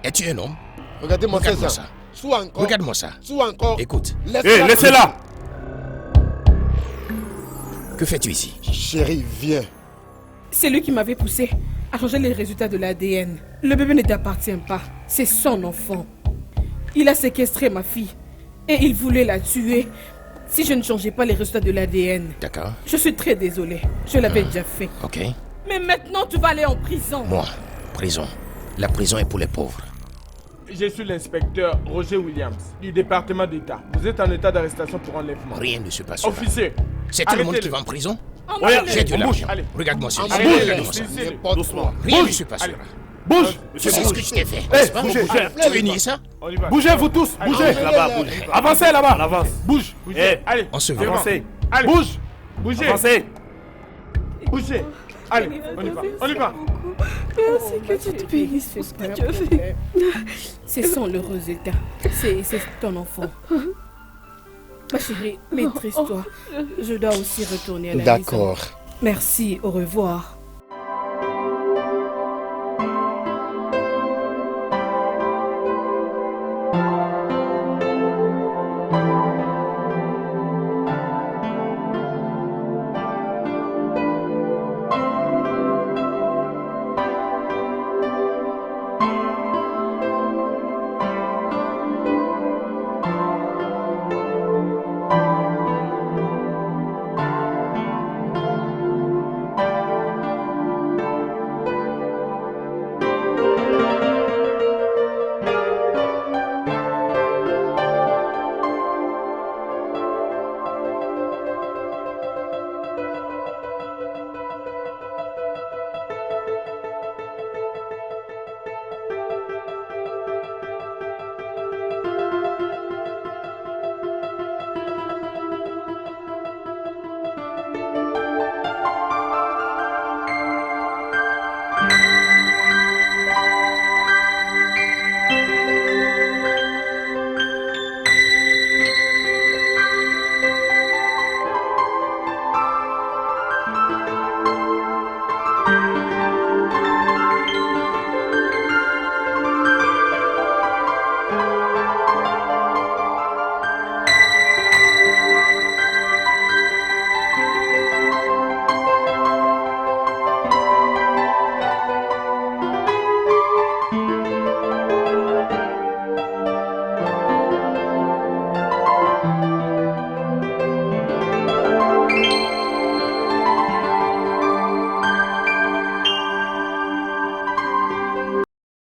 Es-tu un homme? Regardez-moi Regarde-moi ça. ça. Soit encore. Regarde-moi ça. Soit encore. Écoute. Laissez-la! Que fais-tu ici? Chérie, viens. C'est lui qui m'avait poussé à changer les résultats de l'ADN. Le bébé ne t'appartient pas. C'est son enfant. Il a séquestré ma fille. Et il voulait la tuer si je ne changeais pas les résultats de l'ADN. D'accord. Je suis très désolée. Je l'avais déjà fait. Ok. Mais maintenant, tu vas aller en prison. Moi, prison. La prison est pour les pauvres. Je suis l'inspecteur Roger Williams du département d'État. Vous êtes en état d'arrestation pour enlèvement. Rien ne se passe là. Officier, C'est tout le monde qui arrêtez-le. va en prison? Emmenez-le. J'ai de on bouge, l'argent. allez. Regarde-moi ça. Allez, Regarde-moi ça. laissez-le. Doucement. Rien ne se passe Allez. là. Bouge! Tu Monsieur, sais ce que bouge. je t'ai fait, Eh, n'est-ce pas? bougez. Tu veux nier ça? On y va. Bougez, vous tous! Allez, Bougez! allez, Là-bas, allez, bougez. allez. Avancez là-bas! On avance. Bouge! Bougez. Eh, Allez, On se devant. voit. avancez! Allez. Bouge! Bougez. Avancez! Bougez. Allez, on y va. On y va. Merci que tu te bénisses pour ce que tu as fait. C'est son le résultat. C'est ton enfant. Ma chérie, maîtrise-toi. Je dois aussi retourner à la maison. D'accord. Merci, au revoir.